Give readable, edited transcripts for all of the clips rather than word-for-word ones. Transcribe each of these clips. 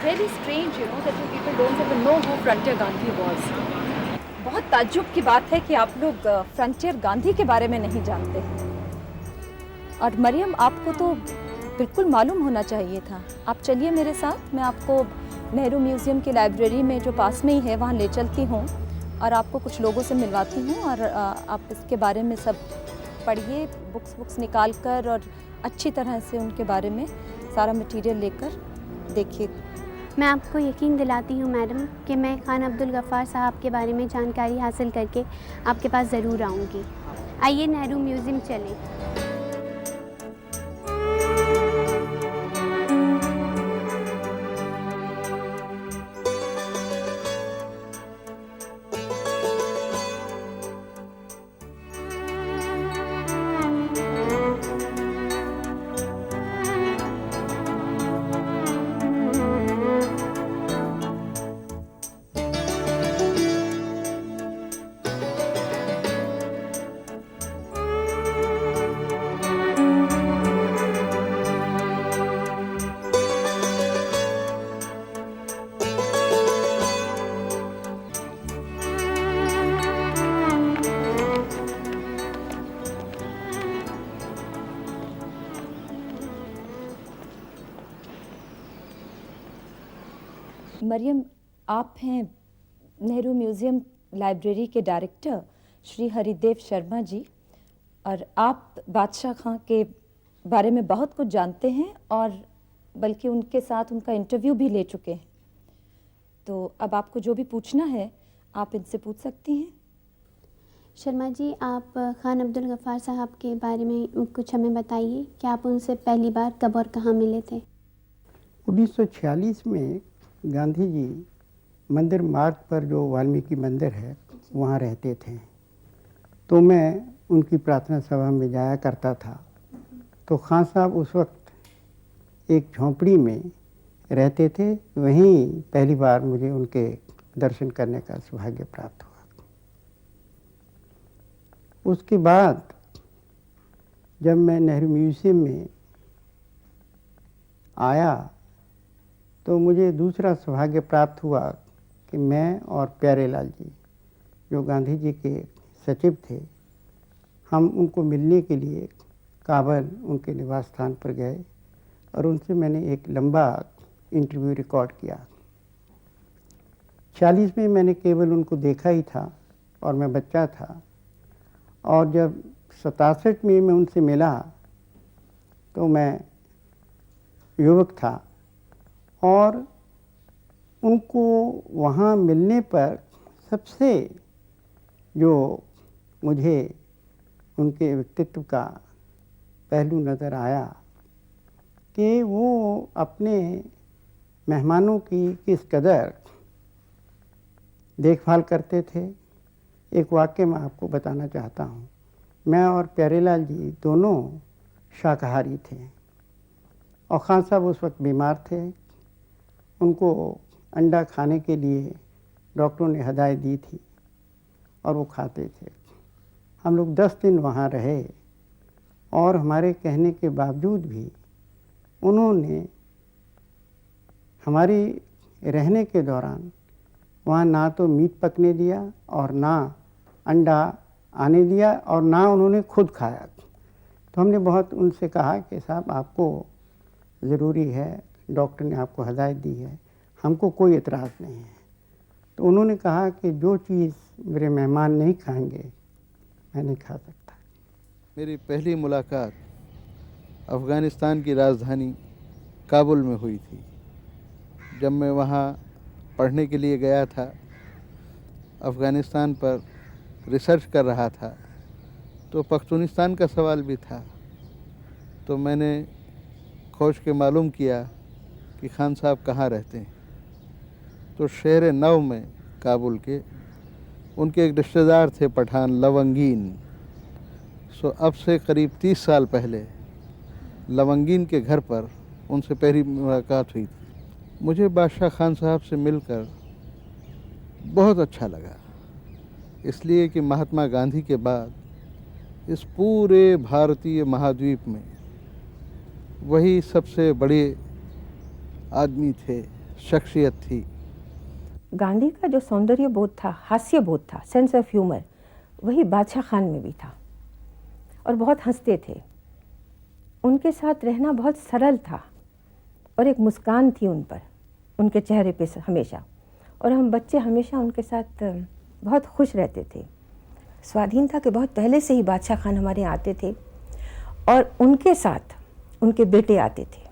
really strange, you know, that you people don't even know who Frontier Gandhi was. بہت تعجب کی بات ہے کہ آپ لوگ فرنٹیئر گاندھی کے بارے میں نہیں جانتے ہیں. اور مریم آپ کو تو بالکل معلوم ہونا چاہیے تھا. آپ چلیے میرے ساتھ، میں آپ کو نہرو میوزیم کی لائبریری میں جو پاس میں ہی ہے وہاں لے چلتی ہوں اور آپ کو کچھ لوگوں سے ملواتی ہوں اور آپ اس کے بارے میں سب پڑھیے، بکس نکال کر اور اچھی طرح سے ان کے بارے میں سارا مٹیریل لے کر دیکھیے. میں آپ کو یقین دلاتی ہوں میڈم کہ میں خان عبدالغفار صاحب کے بارے میں جانکاری حاصل کر کے آپ کے پاس ضرور آؤں گی. آئیے نہرو میوزیم چلیں. مریم، آپ ہیں نہرو میوزیم لائبریری کے ڈائریکٹر شری ہری دیو شرما جی، اور آپ بادشاہ خاں کے بارے میں بہت کچھ جانتے ہیں اور بلکہ ان کے ساتھ ان کا انٹرویو بھی لے چکے ہیں. تو اب آپ کو جو بھی پوچھنا ہے آپ ان سے پوچھ سکتی ہیں. شرما جی، آپ خان عبدالغفار صاحب کے بارے میں کچھ ہمیں بتائیے کہ آپ ان سے پہلی بار کب اور کہاں ملے تھے. 1946 میں گاندھی جی مندر مارگ پر جو والمیکی مندر ہے وہاں رہتے تھے. تو میں ان کی پرارتھنا سبھا میں جایا کرتا تھا. تو خان صاحب اس وقت ایک جھونپڑی میں رہتے تھے. وہیں پہلی بار مجھے ان کے درشن کرنے کا سبھاگیہ پراپت ہوا. اس کے بعد جب میں نہرو میوزیم میں آیا تو مجھے دوسرا سبھاگیہ پراپت ہوا کہ میں اور پیارے لال جی جو گاندھی جی کے سچو تھے، ہم ان کو ملنے کے لیے کابل ان کے نواس استھان پر گئے اور ان سے میں نے ایک لمبا انٹرویو ریکارڈ کیا. 46 میں نے کیول ان کو دیکھا ہی تھا اور میں بچہ تھا. اور جب 67 میں ان سے ملا تو میں یوک تھا. اور ان کو وہاں ملنے پر سب سے جو مجھے ان کے ویکتتو کا پہلو نظر آیا کہ وہ اپنے مہمانوں کی کس قدر دیکھ بھال کرتے تھے. ایک واقعہ میں آپ کو بتانا چاہتا ہوں. میں اور پیارے لال جی دونوں شاکاہاری تھے اور خان صاحب اس وقت بیمار تھے. ان کو انڈا کھانے کے لیے ڈاکٹروں نے ہدایت دی تھی اور وہ کھاتے تھے. ہم لوگ 10 دن وہاں رہے اور ہمارے کہنے کے باوجود بھی انہوں نے ہماری رہنے کے دوران وہاں نہ تو میٹ پکنے دیا اور نہ انڈا آنے دیا اور نہ انہوں نے خود کھایا. تو ہم نے بہت ان سے کہا کہ صاحب آپ کو ضروری ہے، ڈاکٹر نے آپ کو ہدایت دی ہے، ہم کو کوئی اعتراض نہیں ہے. تو انہوں نے کہا کہ جو چیز میرے مہمان نہیں کھائیں گے میں نہیں کھا سکتا. میری پہلی ملاقات افغانستان کی راجدھانی کابل میں ہوئی تھی. جب میں وہاں پڑھنے کے لیے گیا تھا، افغانستان پر ریسرچ کر رہا تھا، تو پختونستان کا سوال بھی تھا. تو میں نے کھوج کے معلوم کیا کہ خان صاحب کہاں رہتے ہیں. تو شہر نو میں کابل کے ان کے ایک رشتہ دار تھے پٹھان لونگین. اب سے قریب 30 سال پہلے لونگین کے گھر پر ان سے پہلی ملاقات ہوئی تھی. مجھے بادشاہ خان صاحب سے مل کر بہت اچھا لگا، اس لیے کہ مہاتما گاندھی کے بعد اس پورے بھارتی مہادویپ میں وہی سب سے بڑے آدمی تھے शख्सियत थी। गांधी का जो सौंदर्य बोध था, हास्य बोध था, सेंस ऑफ ह्यूमर, वही बादशाह खान में भी था और बहुत हंसते थे। उनके साथ रहना बहुत सरल था और एक मुस्कान थी उन पर, उनके चेहरे पे हमेशा, और हम बच्चे हमेशा उनके साथ बहुत खुश रहते थे। स्वाधीनता के बहुत पहले से ही बादशाह खान हमारे यहाँ आते थे और उनके साथ उनके बेटे आते थे।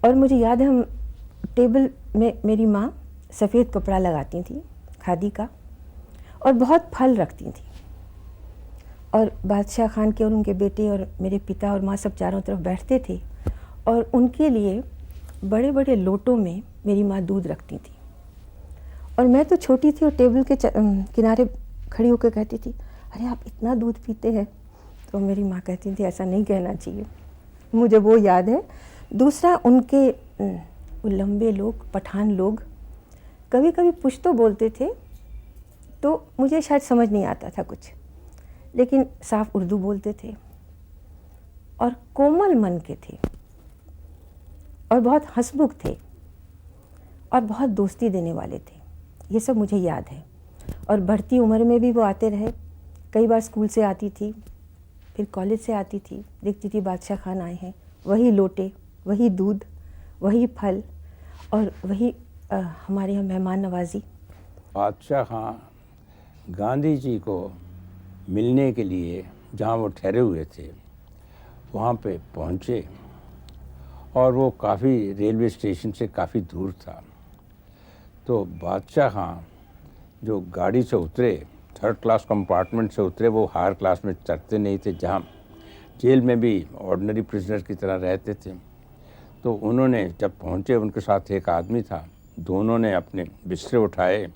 और मुझे याद है, हम टेबल में मेरी माँ सफ़ेद कपड़ा लगाती थी खादी का और बहुत फल रखती थी, और बादशाह खान के और उनके बेटे और मेरे पिता और माँ सब चारों तरफ बैठते थे और उनके लिए बड़े बड़े लोटों में मेरी माँ दूध रखती थी। और मैं तो छोटी थी और टेबल के किनारे खड़ी होकर कहती थी, अरे आप इतना दूध पीते हैं। तो मेरी माँ कहती थी ऐसा नहीं कहना चाहिए। मुझे वो याद है। दूसरा, उनके वो लंबे लोग, पठान लोग, कभी कभी पुश्तो बोलते थे तो मुझे शायद समझ नहीं आता था कुछ, लेकिन साफ उर्दू बोलते थे और कोमल मन के थे और बहुत हंसमुख थे और बहुत दोस्ती देने वाले थे। ये सब मुझे याद है। और बढ़ती उम्र में भी वो आते रहे। कई बार स्कूल से आती थी, फिर कॉलेज से आती थी, देखती थी बादशाह खान आए हैं, वही लोटे, वही दूध, वही फल और वही हमारे यहाँ मेहमान नवाजी। बादशाह खान गांधी जी को मिलने के लिए जहाँ वो ठहरे हुए थे वहाँ पे पहुँचे, और वो काफ़ी रेलवे स्टेशन से काफ़ी दूर था। तो बादशाह खान जो गाड़ी से उतरे, थर्ड क्लास कंपार्टमेंट से उतरे, वो हायर क्लास में चढ़ते नहीं थे, जहाँ जेल में भी ऑर्डिनरी प्रिजनर की तरह रहते थे। तो उन्होंने जब पहुँचे, उनके साथ एक आदमी था, दोनों ने अपने बिस्तरे उठाए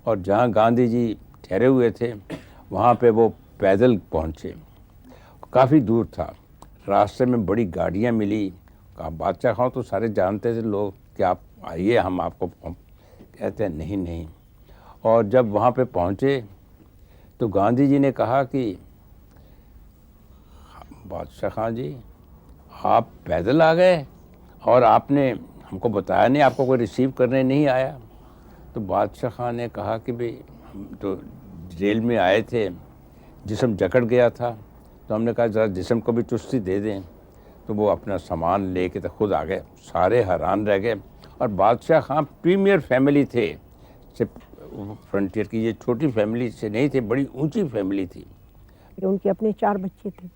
और जहाँ गांधी जी ठहरे हुए थे वहाँ पे वो पैदल पहुँचे। काफ़ी दूर था, रास्ते में बड़ी गाड़ियाँ मिली। कहा बादशाह खान तो सारे जानते थे लोग कि आप आइए, हम आपको, कहते हैं नहीं नहीं। और जब वहाँ पे पहुँचे तो गांधी जी ने कहा कि बादशाह खान जी, आप पैदल आ गए और आपने हमको बताया नहीं, आपको कोई रिसीव करने नहीं आया। तो बादशाह खान ने कहा कि भाई हम तो जेल में आए थे, जिस्म जकड़ गया था, तो हमने कहा ज़रा जिस्म को भी चुस्ती दे दें। तो वो अपना सामान लेके तो खुद आ गए। सारे हैरान रह गए। और बादशाह खान प्रीमियर फैमिली थे, सिर्फ फ्रंटियर की ये छोटी फैमिली से नहीं थे, बड़ी ऊंची फैमिली थी। उनके अपने 4 बच्चे थे,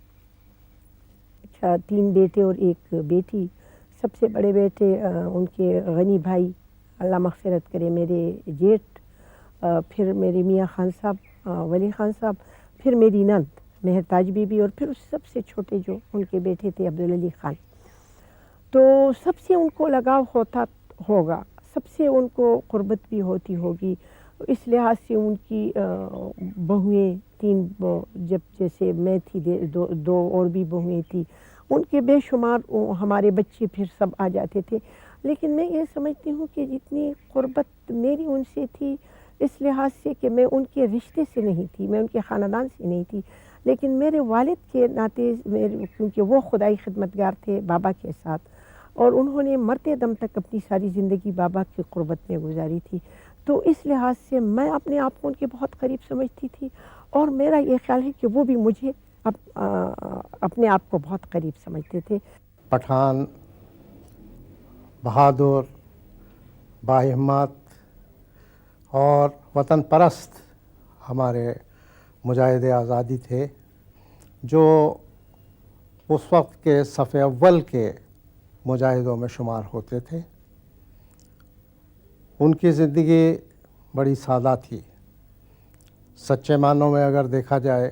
अच्छा 3 बेटे और 1 बेटी। सबसे बड़े बेटे उनके गनी भाई, अल्लाह मग़फ़िरत करे, मेरे जेठ, फिर मेरे मियाँ खान साहब, वली खान साहब, फिर मेरी नंद मेहरताज बीबी, और फिर सबसे छोटे जो उनके बेटे थे अब्दुल अली खान। तो सबसे उनको लगाव होता होगा, सबसे उनको क़ुर्बत भी होती होगी। इस लिहाज से उनकी बहुएँ 3, जब जैसे मैं थी, 2 और भी बहुएँ थी, उनके बेशुमार हमारे बच्चे फिर सब आ जाते थे। लेकिन मैं ये समझती हूँ कि जितनी क़ुर्बत मेरी उनसे थी, इस लिहाज से कि मैं उनके रिश्ते से नहीं थी, मैं उनके ख़ानदान से नहीं थी, लेकिन मेरे वालिद के नाते, मेरे, क्योंकि वो खुदाई खिदमतगार थे बाबा के साथ, और उन्होंने मरते दम तक अपनी सारी ज़िंदगी बाबा की क़ुर्बत में गुजारी थी। तो इस लिहाज से मैं अपने आप को उनके बहुत करीब समझती थी, और मेरा ये ख्याल है कि वो भी मुझे अपने आप को बहुत करीब समझते थे। पठान, बहादुर, बाहिम्मत और वतन परस्त हमारे मुजाहिद आज़ादी थे, जो उस वक्त के सफ़े अव्वल के मुजाहिदों में शुमार होते थे। उनकी ज़िंदगी बड़ी सादा थी। सच्चे मानों में अगर देखा जाए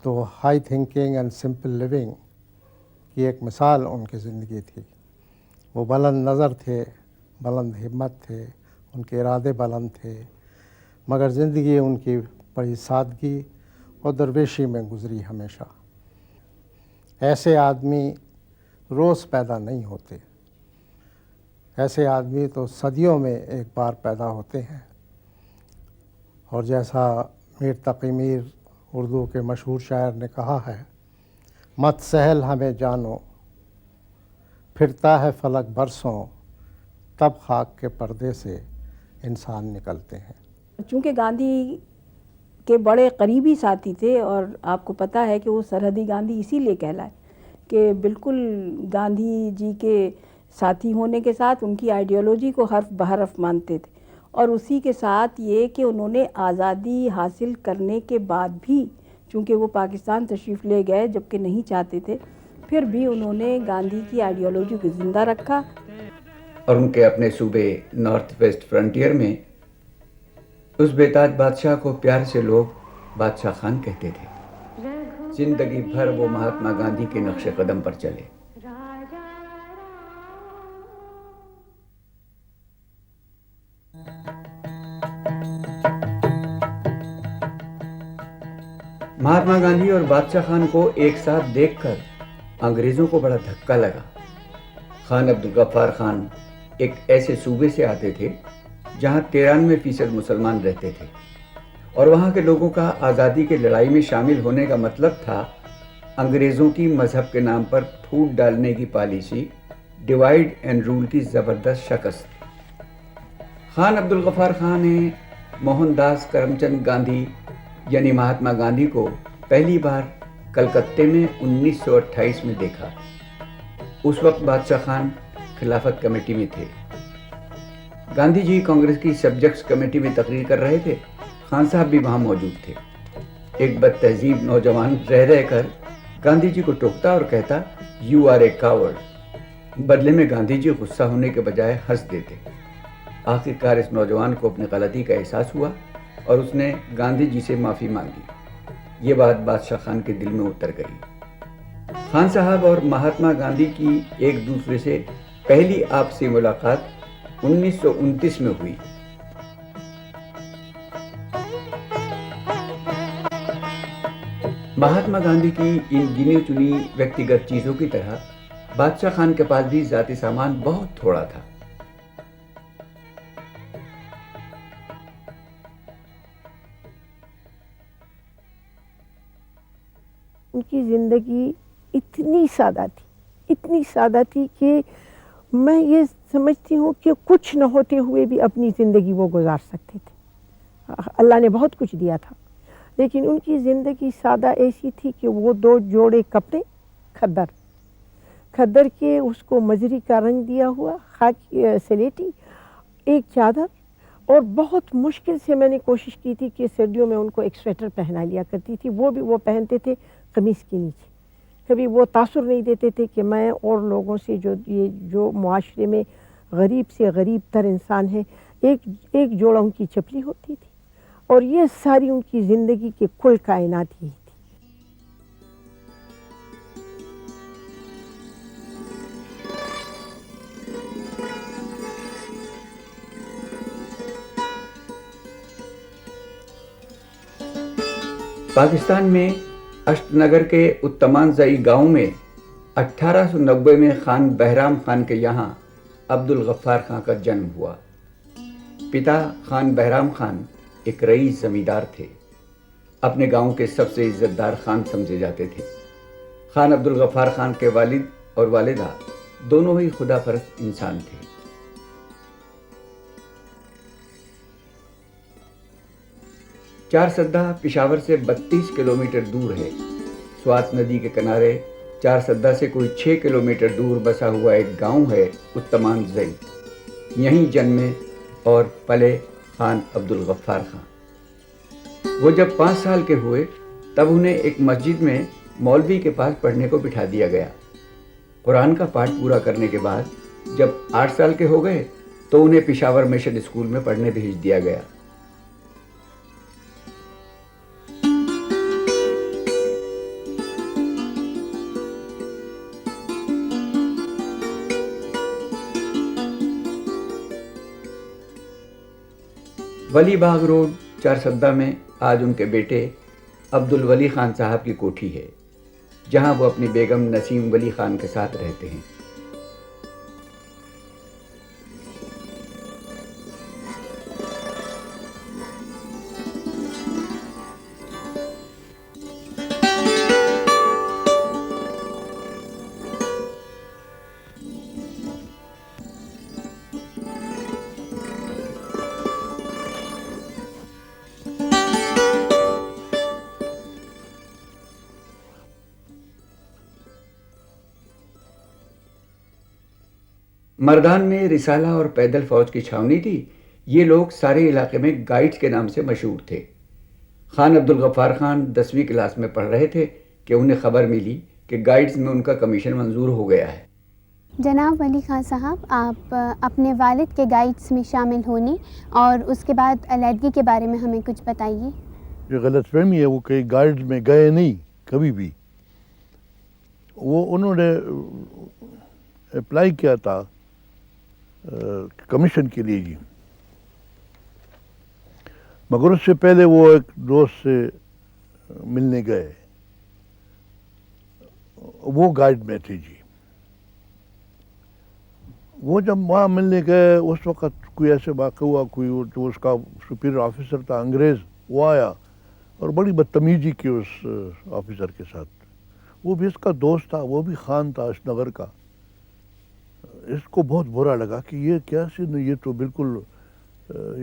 तो high thinking and simple living की एक मिसाल उनकी ज़िंदगी थी। वो बुलंद नज़र थे, बुलंद हिम्मत थे, उनके इरादे बुलंद थे, मगर ज़िंदगी उनकी बड़ी सादगी और दरवेशी में गुज़री हमेशा। ऐसे आदमी रोज़ पैदा नहीं होते, ऐसे आदमी तो सदियों में एक बार पैदा होते हैं। और जैसा मीर तक़ी मीर उर्दू के मशहूर शायर ने कहा है, मत सहल हमें जानो, फिरता है फलक बरसों, तब खाक के पर्दे से इंसान निकलते हैं। चूँकि गांधी के बड़े करीबी साथी थे और आपको पता है कि वो सरहदी गांधी इसीलिए कहलाए कि बिल्कुल गांधी जी के साथी होने के साथ उनकी आइडियोलॉजी को हर्फ बहरफ मानते थे, और उसी के साथ ये कि उन्होंने आज़ादी हासिल करने के बाद भी, चूँकि वो पाकिस्तान तशरीफ़ ले गए जबकि नहीं चाहते थे, फिर भी उन्होंने गांधी की आइडियोलॉजी को ज़िंदा रखा। और उनके अपने सूबे नॉर्थ वेस्ट फ्रंटियर में उस बेताज बादशाह को प्यार से लोग बादशाह खान कहते थे। जिंदगी भर वो महात्मा गांधी के नक्श कदम पर चले। महात्मा गांधी और बादशाह खान को एक साथ देखकर अंग्रेजों को बड़ा धक्का लगा। खान अब्दुल गफ्फार खान एक ऐसे सूबे से आते थे जहां 93% मुसलमान रहते थे, और वहां के लोगों का आज़ादी की लड़ाई में शामिल होने का मतलब था अंग्रेज़ों की मज़हब के नाम पर फूट डालने की पॉलिसी, डिवाइड एंड रूल की ज़बरदस्त शिकस्त। खान अब्दुल गफ्फार खान ने मोहनदास करमचंद गांधी यानी महात्मा गांधी को पहली बार कलकत्ते में 1928 में देखा। उस वक्त बादशाह खान खिलाफत कमेटी में थे। गांधी जी कांग्रेस की सब्जेक्ट्स कमेटी में तकरीर कर रहे थे। खान साहब भी वहाँ मौजूद थे। एक बदतहजीब नौजवान रह कर गांधी जी को टोकता और कहता, यू आर ए कावर्ड। बदले में गांधी जी गुस्सा होने के बजाय हंस देते। आखिरकार इस नौजवान को अपनी गलती का एहसास हुआ और उसने गांधी जी से माफ़ी मांगी। ये बात बादशाह खान के दिल में उतर गई। खान साहब और महात्मा गांधी की एक दूसरे से पहली आपसी मुलाकात 1929 में हुई। महात्मा गांधी की इन गिनी चुनी व्यक्तिगत चीजों की तरह बादशाह खान के पास भी जाती सामान बहुत थोड़ा था। उनकी ज़िंदगी इतनी सादा थी कि मैं ये समझती हूँ कि कुछ न होते हुए भी अपनी ज़िंदगी वो गुजार सकते थे। अल्लाह ने बहुत कुछ दिया था, लेकिन उनकी ज़िंदगी सादा ऐसी थी कि वो 2 जोड़े कपड़े खद्दर के उसको मजरी का रंग दिया हुआ खाकी सलेटी, एक चादर, और बहुत मुश्किल से मैंने कोशिश की थी कि सर्दियों में उनको एक स्वेटर पहना लिया करती थी। वो भी वो पहनते थे कमीज़ के नीचे। कभी वो तासुर नहीं देते थे कि मैं और लोगों से जो मुआशरे में गरीब से गरीब तर इंसान है, एक जोड़ा उनकी चपली होती थी, और ये सारी उनकी ज़िंदगी के कुल कायनात ही थी। पाकिस्तान में अष्टनगर के उत्तमानजई गांव में 1890 में खान बहराम खान के यहाँ अब्दुल गफ्फार खान का जन्म हुआ। पिता खान बहराम खान एक रईस जमींदार थे। अपने गांव के सबसे इज्जतदार खान समझे जाते थे। खान अब्दुल गफ्फार खान के वालिद और वालिदा दोनों ही खुदापरस्त इंसान थे। चारसद्दा पिशावर से 32 किलोमीटर दूर है। स्वात नदी के किनारे चारसद्दा से कोई 6 किलोमीटर दूर बसा हुआ एक गांव है उत्तमानजई। यहीं जन्मे और पले खान अब्दुल गफ्फार खान। वो जब 5 साल के हुए तब उन्हें एक मस्जिद में मौलवी के पास पढ़ने को बिठा दिया गया। कुरान का पाठ पूरा करने के बाद जब 8 साल के हो गए तो उन्हें पिशावर मिशन स्कूल में पढ़ने भेज दिया गया। वली बाग रोड चारसद्दा में आज उनके बेटे अब्दुल वली खान साहब की कोठी है, जहां वो अपनी बेगम नसीम वली खान के साथ रहते हैं। مردان میں رسالہ اور پیدل فوج کی چھاونی تھی. یہ لوگ سارے علاقے میں گائیڈز کے نام سے مشہور تھے. خان عبدالغفار خان 10ویں کلاس میں پڑھ رہے تھے کہ انہیں خبر ملی کہ گائیڈز میں ان کا کمیشن منظور ہو گیا ہے. جناب ولی خان صاحب، آپ اپنے والد کے گائیڈز میں شامل ہونے اور اس کے بعد علیحدگی کے بارے میں ہمیں کچھ بتائیے. یہ غلط فہمی ہے، وہ کئی گائیڈز میں گئے نہیں کبھی بھی. وہ انہوں نے اپلائی کیا تھا کمیشن کے لیے جی، مگر اس سے پہلے وہ ایک دوست سے ملنے گئے، وہ گائیڈ میں تھے جی. وہ جب وہاں ملنے گئے اس وقت کوئی ایسے واقع ہوا، کوئی جو اس کا سپیریئر آفیسر تھا انگریز، وہ آیا اور بڑی بدتمیزی کی اس آفیسر کے ساتھ. وہ بھی اس کا دوست تھا، وہ بھی خان تھا اشن نگر کا. اس کو بہت برا لگا کہ یہ کیسے، یہ تو بالکل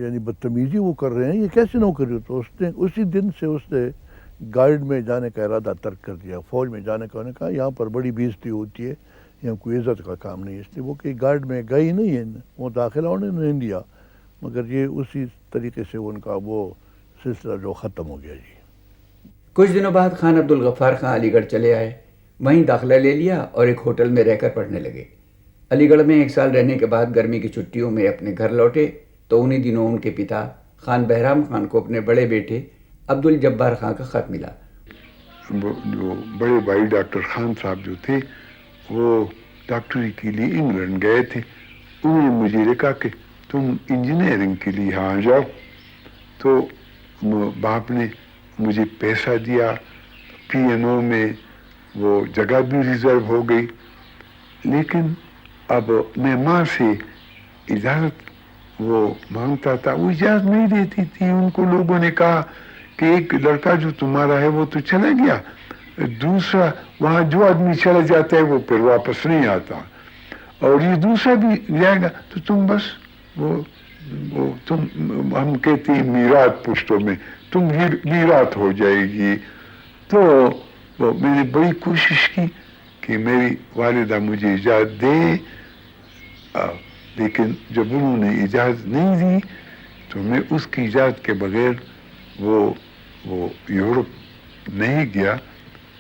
یعنی بدتمیزی وہ کر رہے ہیں، یہ کیسے نہ کر رہے. تو اس نے اسی دن سے اس نے گائیڈ میں جانے کا ارادہ ترک کر دیا، فوج میں جانے کا. انہوں نے کہا یہاں پر بڑی بےزتی ہوتی ہے، یہاں کوئی عزت کا کام نہیں. اس لیے وہ کہ گائیڈ میں گئی نہیں ہے، وہ داخلہ انہوں نے نہیں دیا، مگر یہ اسی طریقے سے ان کا وہ سلسلہ جو ختم ہو گیا جی. کچھ دنوں بعد خان عبدالغفار خان علی گڑھ چلے آئے، وہیں داخلہ لے لیا اور ایک ہوٹل میں رہ کر پڑھنے لگے. علی گڑھ میں 1 سال رہنے کے بعد گرمی کی چھٹیوں میں اپنے گھر لوٹے تو انہی دنوں ان کے پتا خان بہرام خان کو اپنے بڑے بیٹے عبدالجبار خان کا خط ملا. جو بڑے بھائی ڈاکٹر خان صاحب جو تھے وہ ڈاکٹری کے لیے انگلینڈ گئے تھے. انہوں نے مجھے لکھا کہ تم انجینئرنگ کے لیے یہاں جاؤ. تو باپ نے مجھے پیسہ دیا، پی این او میں وہ جگہ بھی ریزرو ہو گئی. لیکن اب میں ماں سے اجازت وہ مانگتا تھا، وہ اجازت نہیں دیتی تھی. ان کو لوگوں نے کہا کہ ایک لڑکا جو تمہارا ہے وہ تو چلا گیا، دوسرا وہاں جو آدمی چلا جاتا ہے وہ پھر واپس نہیں آتا، اور یہ دوسرا بھی جائے گا تو تم بس وہ تم، ہم کہتے ہیں میراث پشتوں میں، تم میراث ہو جائے گی. تو میں نے بڑی کوشش کی کہ میری والدہ مجھے اجازت دے، لیکن جب انہوں نے اجازت نہیں دی تو میں اس کی اجازت کے بغیر وہ یورپ نہیں گیا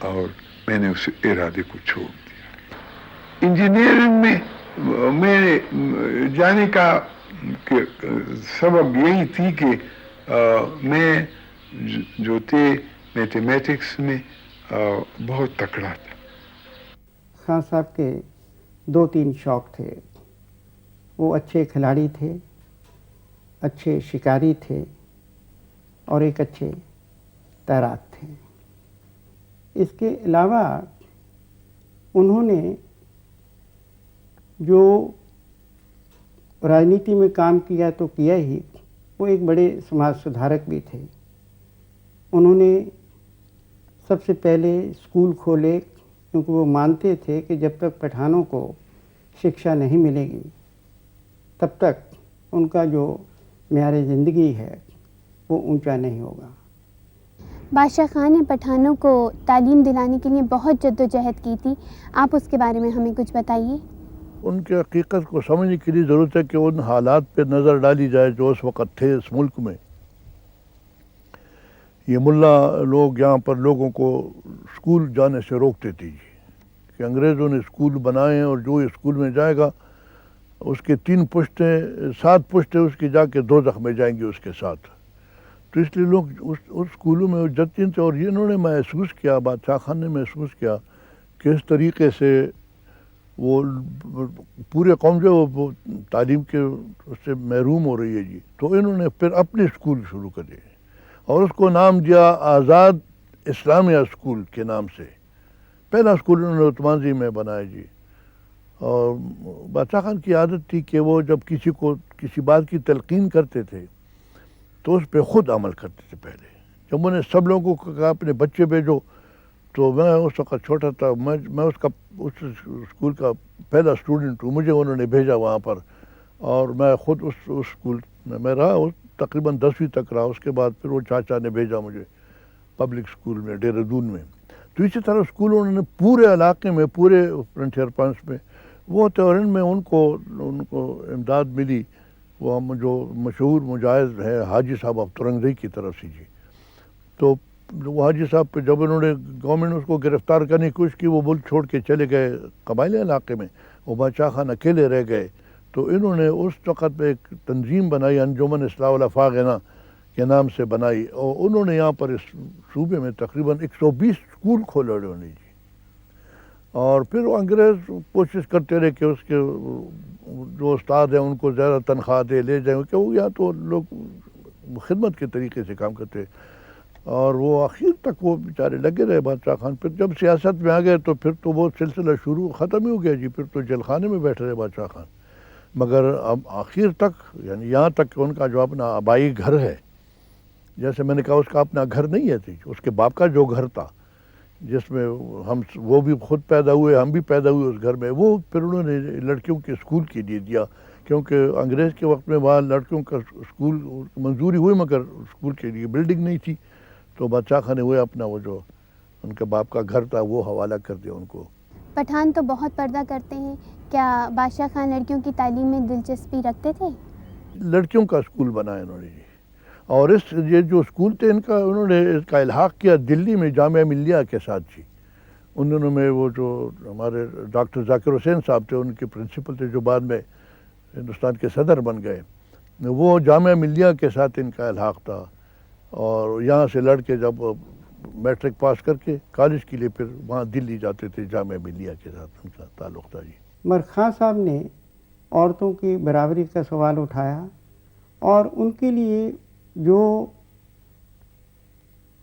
اور میں نے اس ارادے کو چھوڑ دیا. انجینئرنگ میں میرے جانے کا سبب یہی تھی کہ میں جو تھے میتھمیٹکس میں بہت تکڑا تھا. خان صاحب کے 2-3 شوق تھے. وہ اچھے کھلاڑی تھے، اچھے شکاری تھے اور ایک اچھے تیراک تھے. اس کے علاوہ انہوں نے جو راجنیتی میں کام کیا تو کیا ہی، وہ ایک بڑے سماج سدھارک بھی تھے. انہوں نے سب سے پہلے اسکول کھولے، کیونکہ وہ مانتے تھے کہ جب تک پٹھانوں کو شکشا نہیں ملے گی تب تک ان کا جو معیار زندگی ہے وہ اونچا نہیں ہوگا. بادشاہ خان نے پٹھانوں کو تعلیم دلانے کے لیے بہت جدوجہد کی تھی، آپ اس کے بارے میں ہمیں کچھ بتائیے. ان کے حقیقت کو سمجھنے کے لیے ضرورت ہے کہ ان حالات پہ نظر ڈالی جائے جو اس وقت تھے اس ملک میں. یہ ملا لوگ یہاں پر لوگوں کو اسکول جانے سے روکتے تھے جی، کہ انگریزوں نے اسکول بنائے ہیں اور جو اسکول میں جائے گا اس کے 3 پشتیں 7 پشتیں اس کی جا کے دوزخ میں جائیں گی اس کے ساتھ. تو اس لیے لوگ اس اسکولوں میں جتین تھے. اور یہ انہوں نے محسوس کیا، بادشاہ خان نے محسوس کیا کہ اس طریقے سے وہ پورے قوم جو وہ تعلیم کے اس سے محروم ہو رہی ہے جی. تو انہوں نے پھر اپنے اسکول شروع کر دیے اور اس کو نام دیا آزاد اسلامیہ اسکول کے نام سے. پہلا اسکول انہوں نے عثمانزی میں بنایا جی. اور بادشاہ خان کی عادت تھی کہ وہ جب کسی کو کسی بات کی تلقین کرتے تھے تو اس پہ خود عمل کرتے تھے. پہلے جب انہوں نے سب لوگوں کو کہا اپنے بچے بھیجو، تو میں اس وقت چھوٹا تھا، میں اس اسکول کا پہلا اسٹوڈنٹ ہوں. مجھے انہوں نے بھیجا وہاں پر اور میں خود اس اسکول میں رہا، تقریباً 10ویں تک رہا. اس کے بعد پھر وہ چاچا نے بھیجا مجھے پبلک اسکول میں دہرادون میں. تو اسی طرح اسکول انہوں نے پورے علاقے میں، پورے فرنٹیئر پوائنٹس میں وہ تھے، اور ان میں ان کو امداد ملی وہ ہم جو مشہور مجاہد ہے حاجی صاحب اب ترنگزئی کی طرف سے جی. تو وہ حاجی صاحب پہ جب انہوں نے گورنمنٹ نے اس کو گرفتار کرنے کی کوشش کی، وہ ملک چھوڑ کے چلے گئے قبائلی علاقے میں، وہ بادشاہ خان اکیلے رہ گئے. تو انہوں نے اس وقت میں ایک تنظیم بنائی، انجمن اصلاح الافاقنا کے نام سے بنائی، اور انہوں نے یہاں پر اس صوبے میں تقریباً 120 اسکول کھولے انہوں نے جی. اور پھر وہ انگریز کوشش کرتے رہے کہ اس کے جو استاد ہیں ان کو زیادہ تنخواہ دے لے جائیں، کہ وہ یا تو لوگ خدمت کے طریقے سے کام کرتے، اور وہ آخر تک وہ بیچارے لگے رہے بادشاہ خان. پھر جب سیاست میں آ گئے تو پھر تو وہ سلسلہ شروع ختم ہی ہو گیا جی. پھر تو جیل خانے میں بیٹھے رہے بادشاہ خان. مگر اب آخر تک یعنی یہاں تک کہ ان کا جو اپنا آبائی گھر ہے، جیسے میں نے کہا اس کا اپنا گھر نہیں ہے، اس کے باپ کا جو گھر تھا جس میں ہم وہ بھی خود پیدا ہوئے، ہم بھی پیدا ہوئے اس گھر میں، وہ پھر انہوں نے لڑکیوں کے اسکول کے لیے دیا، کیونکہ انگریز کے وقت میں وہاں لڑکیوں کا اسکول منظوری ہوئی مگر اسکول کے لیے بلڈنگ نہیں تھی. تو بادشاہ خان نے ہوئے اپنا وہ جو ان کے باپ کا گھر تھا وہ حوالہ کر دیا ان کو. پٹھان تو بہت پردہ کرتے ہیں، کیا بادشاہ خان لڑکیوں کی تعلیم میں دلچسپی رکھتے تھے؟ لڑکیوں کا اسکول بنایا انہوں نے جی. اور یہ جو اسکول تھے ان کا انہوں نے اس کا الحاق کیا دلی میں جامعہ ملیہ کے ساتھ جی. ان دنوں میں وہ جو ہمارے ڈاکٹر ذاکر حسین صاحب تھے ان کے پرنسپل تھے، جو بعد میں ہندوستان کے صدر بن گئے، وہ جامعہ ملیہ کے ساتھ ان کا الحاق تھا. اور یہاں سے لڑکے جب میٹرک پاس کر کے کالج کے لیے پھر وہاں دلی جاتے تھے، جامعہ ملیہ کے ساتھ ان کا تعلق تھا جی. عمر خان صاحب نے عورتوں کی برابری کا سوال اٹھایا، اور ان کے لیے جو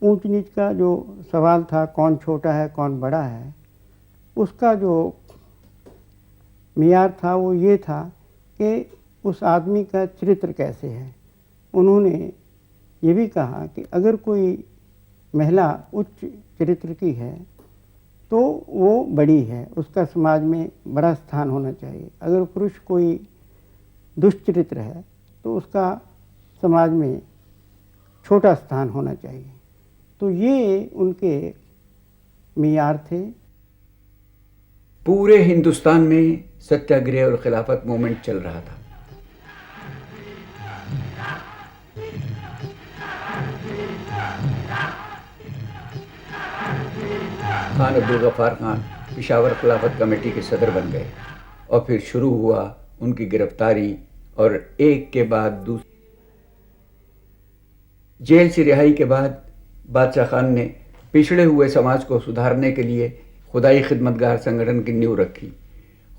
اونچ نیچ کا جو سوال تھا، کون چھوٹا ہے کون بڑا ہے، اس کا جو معیار تھا وہ یہ تھا کہ اس آدمی کا چرتر کیسے ہے. انہوں نے یہ بھی کہا کہ اگر کوئی مہیلا اچ چرتر کی ہے تو وہ بڑی ہے، اس کا سماج میں بڑا استھان ہونا چاہیے. اگر پروش کوئی دشچرتر ہے تو اس کا سماج میں چھوٹا استھان ہونا چاہیے. تو یہ ان کے معیار تھے. پورے ہندوستان میں ستیہ گرہ اور خلافت موومنٹ چل رہا تھا. خان عبدالغفار خان پشاور خلافت کمیٹی کے صدر بن گئے، اور پھر شروع ہوا ان کی گرفتاری اور ایک کے بعد دوسرے. جیل سے رہائی کے بعد بادشاہ خان نے پچھڑے ہوئے سماج کو سدھارنے کے لیے خدائی خدمتگار سنگٹھن کی نیو رکھی.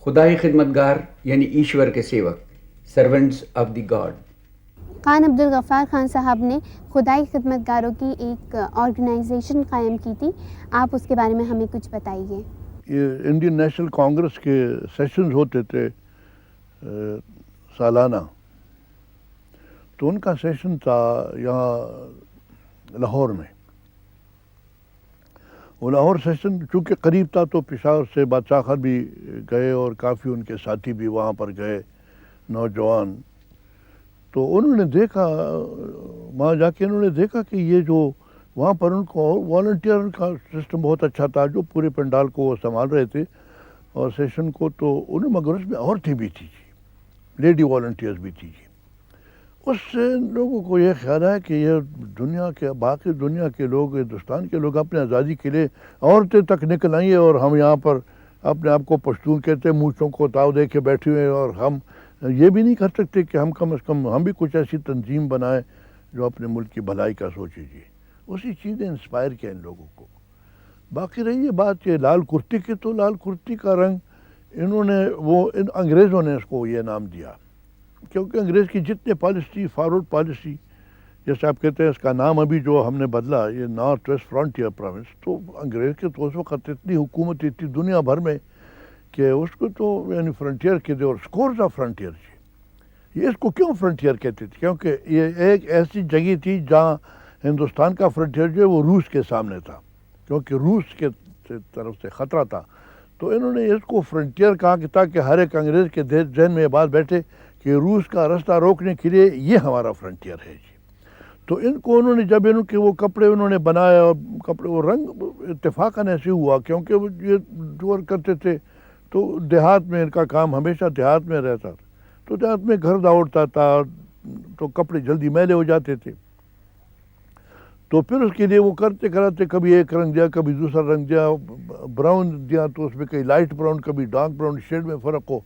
خدائی خدمتگار یعنی ایشور کے civic, servants of the God. Khan Abdul Ghaffar Khan صاحب نے خدائی خدمتگاروں کی ایک آرگنائزیشن قائم کی تھی، آپ اس کے بارے میں ہمیں کچھ بتائیے. یہ انڈین نیشنل کانگریس کے سیشنز ہوتے تھے سالانہ، تو ان کا سیشن تھا یہاں لاہور میں. وہ لاہور سیشن چونکہ قریب تھا تو پشاور سے بادشاہ خان بھی گئے اور کافی ان کے ساتھی بھی وہاں پر گئے نوجوان. تو انہوں نے دیکھا وہاں جا کے، انہوں نے دیکھا کہ یہ جو وہاں پر ان کو والنٹیئر کا سسٹم بہت اچھا تھا، جو پورے پنڈال کو وہ سنبھال رہے تھے اور سیشن کو. تو انہوں مگر اس میں عورتیں بھی تھی جی، لیڈی والنٹیئرز بھی تھی جی. اس سے لوگوں کو یہ خیال ہے کہ یہ دنیا کے باقی دنیا کے لوگ، ہندوستان کے لوگ اپنے آزادی کے لیے عورتیں تک نکل آئی ہیں، اور ہم یہاں پر اپنے آپ کو پشتون کہتے ہیں، مونچھوں کو تاؤ دے کے بیٹھے ہوئے ہیں، اور ہم یہ بھی نہیں کر سکتے کہ ہم کم از کم ہم بھی کچھ ایسی تنظیم بنائیں جو اپنے ملک کی بھلائی کا سوچے جی. اسی چیزیں انسپائر کیا ان لوگوں کو. باقی رہی یہ بات کہ لال کرتی کی، تو لال کرتی کا رنگ انہوں نے ان انگریزوں نے اس کو یہ نام دیا، کیونکہ انگریز کی جتنے پالیسی، فارورڈ پالیسی جیسے آپ کہتے ہیں، اس کا نام ابھی جو ہم نے بدلا یہ نارتھ ویسٹ فرنٹیئر پروونس. تو انگریز کے تو اس وقت اتنی حکومت تھی دنیا بھر میں کہ اس کو تو یعنی فرنٹیئر کہتے، اور اسکورز آف فرنٹیئر جی. یہ اس کو کیوں فرنٹیئر کہتے تھے؟ کیونکہ یہ ایک ایسی جگہ تھی جہاں ہندوستان کا فرنٹیئر جو ہے وہ روس کے سامنے تھا، کیونکہ روس کے طرف سے خطرہ تھا. تو انہوں نے اس کو فرنٹیئر کہا کہ تاکہ ہر ایک انگریز کے ذہن میں یہ بات بیٹھے کہ روس کا رستہ روکنے کے لیے یہ ہمارا فرنٹیئر ہے جی. تو ان کو انہوں نے جب ان کے وہ کپڑے انہوں نے بنائے، اور کپڑے وہ رنگ اتفاقاً ایسے ہوا کیونکہ وہ یہ ٹور کرتے تھے تو دیہات میں ان کا کام ہمیشہ دیہات میں رہتا تھا، تو دیہات میں گھر دوڑتا تھا تو کپڑے جلدی میلے ہو جاتے تھے، تو پھر اس کے لیے وہ کرتے کراتے کبھی ایک رنگ دیا کبھی دوسرا رنگ دیا، براؤن دیا تو اس میں کئی لائٹ براؤن کبھی ڈارک براؤن شیڈ میں فرق ہو،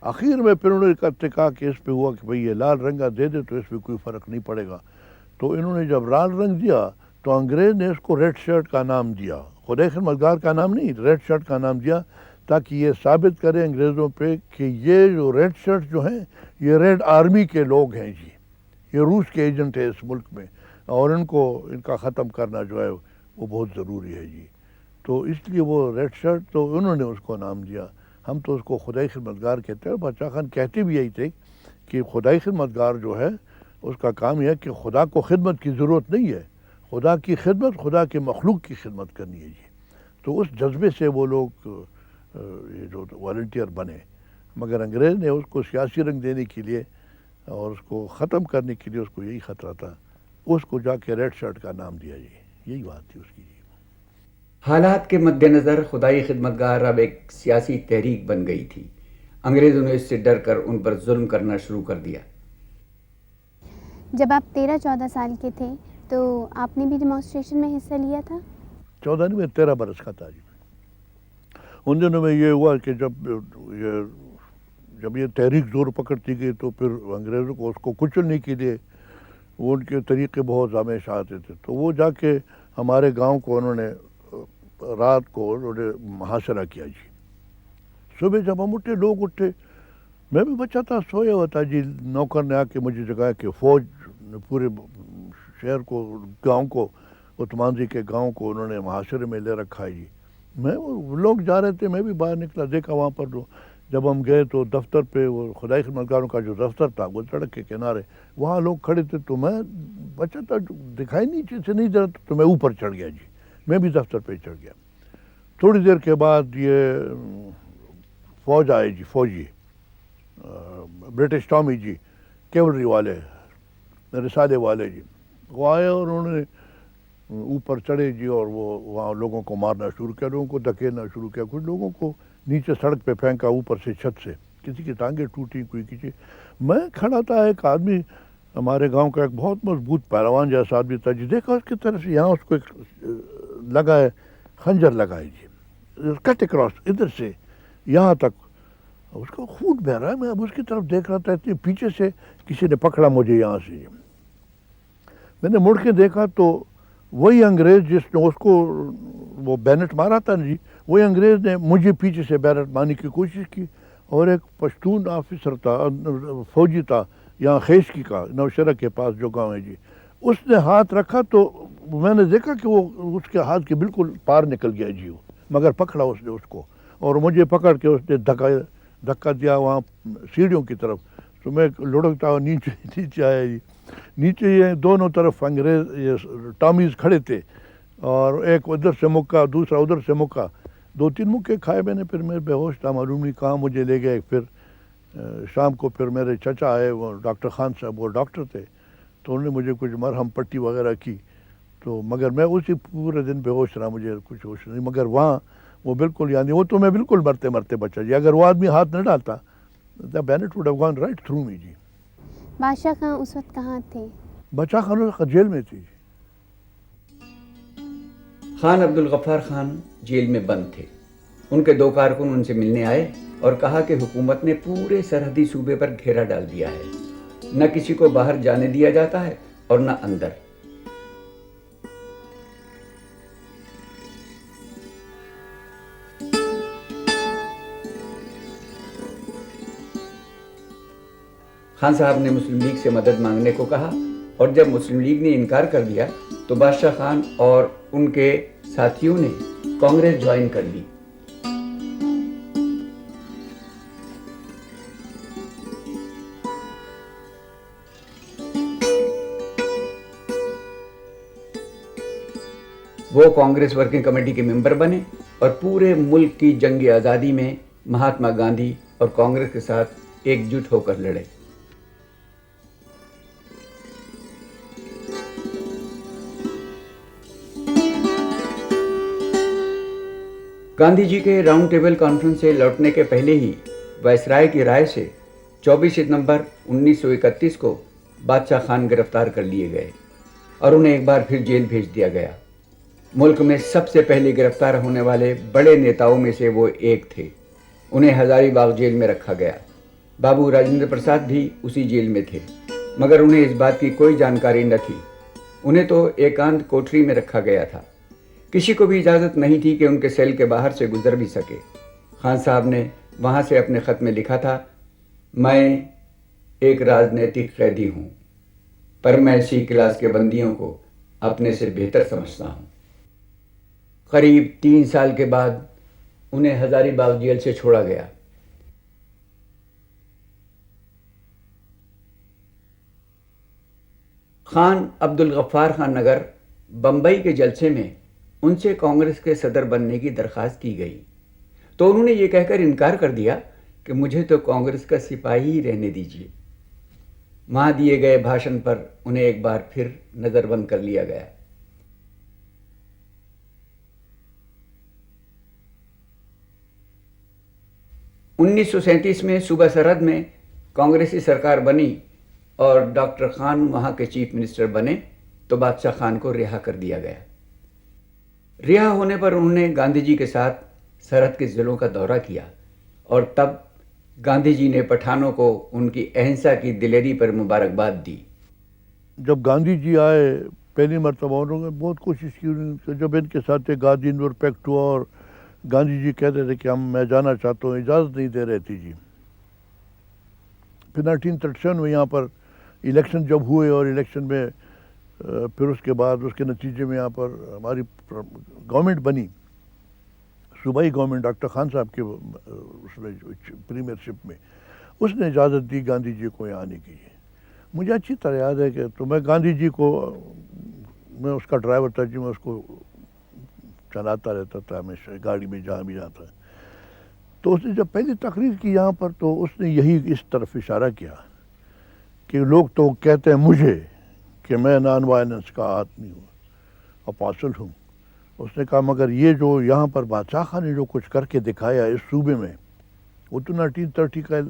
آخر میں پھر انہوں نے کہا کہ اس پہ ہوا کہ بھئی یہ لال رنگا دے دے تو اس پہ کوئی فرق نہیں پڑے گا، تو انہوں نے جب لال رنگ دیا تو انگریز نے اس کو ریڈ شرٹ کا نام دیا، خدای خدمتگار کا نام نہیں، ریڈ شرٹ کا نام دیا، تاکہ یہ ثابت کرے انگریزوں پہ کہ یہ جو ریڈ شرٹ جو ہیں یہ ریڈ آرمی کے لوگ ہیں جی، یہ روس کے ایجنٹ ہیں اس ملک میں، اور ان کا ختم کرنا جو ہے وہ بہت ضروری ہے جی، تو اس لیے وہ ریڈ شرٹ تو انہوں نے اس کو نام دیا، ہم تو اس کو خدای خدمتگار کہتے ہیں، بادشاہ خان کہتے بھی یہی تھے کہ خدای خدمتگار جو ہے اس کا کام یہ ہے کہ خدا کو خدمت کی ضرورت نہیں ہے، خدا کی خدمت خدا کے مخلوق کی خدمت کرنی ہے جی، تو اس جذبے سے وہ لوگ یہ جو والنٹیئر بنے، مگر انگریز نے اس کو سیاسی رنگ دینے کے لیے اور اس کو ختم کرنے کے لیے اس کو یہی خطرہ تھا، اس کو جا کے ریڈ شرٹ کا نام دیا جی، یہی بات تھی اس کی جی۔ حالات کے مد نظر خدائی خدمتگار اب ایک سیاسی تحریک بن گئی تھی، انگریزوں نے اس سے ڈر کر ان پر ظلم کرنا شروع کر دیا۔ جب آپ 13-14 سال کے تھے تو آپ نے بھی ڈیمانسٹریشن میں حصہ لیا تھا؟ 14 نہیں، میں 13 برس کا تھا جی۔ ان دنوں میں یہ ہوا کہ جب یہ تحریک زور پکڑتی گئی تو پھر انگریزوں کو اس کو کچلنے کے لیے وہ ان کے طریقے بہت ہمیشہ آتے تھے، تو وہ جا کے ہمارے گاؤں کو انہوں نے رات کو انہوں نے محاصرہ کیا جی، صبح جب ہم اٹھے لوگ اٹھے، میں بھی بچہ تھا سویا ہوا تھا جی، نوکر نے آ کے مجھے جگایا کہ فوج نے پورے شہر کو گاؤں کو عثمان کے گاؤں کو انہوں نے محاصرے میں لے رکھا ہے جی، لوگ جا رہے تھے، میں بھی باہر نکلا، دیکھا وہاں پر جب ہم گئے تو دفتر پہ وہ خدائی خدمتگاروں کا جو دفتر تھا وہ سڑک کے کنارے وہاں لوگ کھڑے تھے، تو میں بچہ تھا دکھائی نیچے سے نہیں دے رہا تو میں اوپر چڑھ گیا جی، میں بھی دفتر پہ چڑھ گیا، تھوڑی دیر کے بعد یہ فوج آئے جی، فوجی برٹش ٹامی جی، کیولری والے، رسالے والے جی، وہ آئے اور انہوں نے اوپر چڑھے جی، اور وہ وہاں لوگوں کو مارنا شروع کیا، لوگوں کو دھکیلنا شروع کیا، کچھ لوگوں کو نیچے سڑک پہ پھینکا اوپر سے چھت سے، کسی کی ٹانگیں ٹوٹی، کوئی کسی، میں کھڑا تھا، ایک آدمی ہمارے گاؤں کا ایک بہت مضبوط پہلوان جیسا آدمی تھا جی، دیکھا اس کی طرف سے یہاں اس کو ایک لگا ہے، خنجر لگا ہے جی، کٹ اکراس ادھر سے یہاں تک، اس کا خون بہہ رہا ہے، میں اب اس کی طرف دیکھ رہا تھا، اتنی پیچھے سے کسی نے پکڑا مجھے یہاں سے، میں نے مڑ کے دیکھا تو وہی انگریز جس نے اس کو وہ بینٹ مارا تھا نا جی، وہی انگریز نے مجھے پیچھے سے بینٹ مارنے کی کوشش کی، اور ایک پشتون آفیسر تھا، فوجی تھا یہاں خیشکی کا، نوشہرہ کے پاس جو گاؤں ہے جی، اس نے ہاتھ رکھا تو میں نے دیکھا کہ وہ اس کے ہاتھ کے بالکل پار نکل گیا جی، وہ مگر پکڑا اس نے اس کو، اور مجھے پکڑ کے اس نے دھکا دیا وہاں سیڑھیوں کی طرف، تو میں لڑکتا ہوا نیچے آیا جی، نیچے یہ دونوں طرف انگریز یہ ٹامیز کھڑے تھے، اور ایک ادھر سے مکہ دوسرا ادھر سے مکہ، 2-3 مکے کھائے میں نے، پھر میں بے ہوش تھا، معلوم نہیں کہاں مجھے لے گئے، پھر شام کو پھر میرے چچا آئے، وہ ڈاکٹر خان صاحب، وہ ڈاکٹر تھے، تو انہوں نے مجھے کچھ مرہم پٹی وغیرہ کی، تو مگر میں اسی پورے دن بے ہوش رہا، مجھے کچھ ہوش نہیں، مگر وہاں وہ بالکل یعنی وہ تو میں بالکل مرتے بچا جی، اگر وہ آدمی ہاتھ نہ ڈالتا the Bennett would have gone right through me جی۔ بادشاہ خان اس وقت کہاں تھے؟ بادشاہ خان جیل میں تھی۔ خان عبدالغفار خان جیل میں بند تھے، ان کے 2 کارکن ان سے ملنے آئے اور کہا کہ حکومت نے پورے سرحدی صوبے پر گھیرا ڈال دیا ہے، نہ کسی کو باہر جانے دیا جاتا ہے اور نہ اندر۔ خان صاحب نے مسلم لیگ سے مدد مانگنے کو کہا، اور جب مسلم لیگ نے انکار کر دیا تو بادشاہ خان اور ان کے ساتھیوں نے کانگریس جوائن کر لی۔ وہ کانگریس ورکنگ کمیٹی کے ممبر بنے اور پورے ملک کی جنگ آزادی میں مہاتما گاندھی اور کانگریس کے ساتھ ایک جٹ ہو کر لڑے۔ गांधी जी के राउंड टेबल कॉन्फ्रेंस से लौटने के पहले ही वायसराय की राय से 24 सितंबर 1931 को बादशाह खान गिरफ्तार कर लिए गए और उन्हें एक बार फिर जेल भेज दिया गया। मुल्क में सबसे पहले गिरफ्तार होने वाले बड़े नेताओं में से वो एक थे। उन्हें हजारीबाग जेल में रखा गया। बाबू राजेंद्र प्रसाद भी उसी जेल में थे, मगर उन्हें इस बात की कोई जानकारी न थी। उन्हें तो एकांत कोठरी में रखा गया था। किसी को भी इजाज़त नहीं थी कि उनके सेल के बाहर से गुजर भी सके। खान साहब ने वहाँ से अपने ख़त में लिखा था, मैं एक राजनीतिक कैदी हूँ, पर मैं सी क्लास के बंदियों को अपने से बेहतर समझता हूँ। करीब 3 साल के बाद उन्हें हजारीबाग जेल से छोड़ा गया। खान अब्दुल गफ्फार खान नगर बम्बई के जलसे में उनसे कांग्रेस के सदर बनने की दरख्वास्त की गई, तो उन्होंने ये कहकर इनकार कर दिया कि मुझे तो कांग्रेस का सिपाही ही रहने दीजिए। वहाँ दिए गए भाषण पर उन्हें एक बार फिर नज़रबंद कर लिया गया। उन्नीस सौ 1937 में सूबा सरहद में कांग्रेसी सरकार बनी और डॉक्टर खान वहाँ के चीफ मिनिस्टर बने, तो बादशाह खान को रिहा कर दिया गया। रिहा होने पर उन्होंने गांधी जी के साथ सरहद के ज़िलों का दौरा किया और तब गांधी जी ने पठानों को उनकी अहिंसा की दिलेरी पर मुबारकबाद दी। जब गांधी जी आए पहली मरतबा उन्होंने बहुत कोशिश की, जब इनके साथ एक गांधीनगर पैक्ट हुआ और गांधी जी कहते थे कि मैं जाना चाहता हूँ, इजाज़त नहीं दे रहे थे जी। फिर 1937 में यहाँ पर इलेक्शन जब हुए और इलेक्शन में फिर उसके बाद उसके नतीजे में यहाँ पर हमारी गवर्नमेंट बनी, सूबाई गवर्नमेंट डॉक्टर खान साहब के उसमें प्रीमियरशिप में, उसने इजाज़त दी गांधी जी को यहाँ आने की। मुझे अच्छी तरह याद है कि तो मैं गांधी जी को, मैं उसका ड्राइवर था जी, मैं उसको चलाता रहता था हमेशा गाड़ी में जहाँ भी जाता। तो उसने जब पहली तकरीर की यहाँ पर, तो उसने यही इस तरफ इशारा किया कि लोग तो कहते हैं मुझे कि मैं नॉन वायलेंस का आदमी हूँ, अपासल हूँ। उसने कहा मगर ये जो यहाँ पर बादशाह खान ने जो कुछ करके दिखाया इस सूबे में, वो तो 1930 का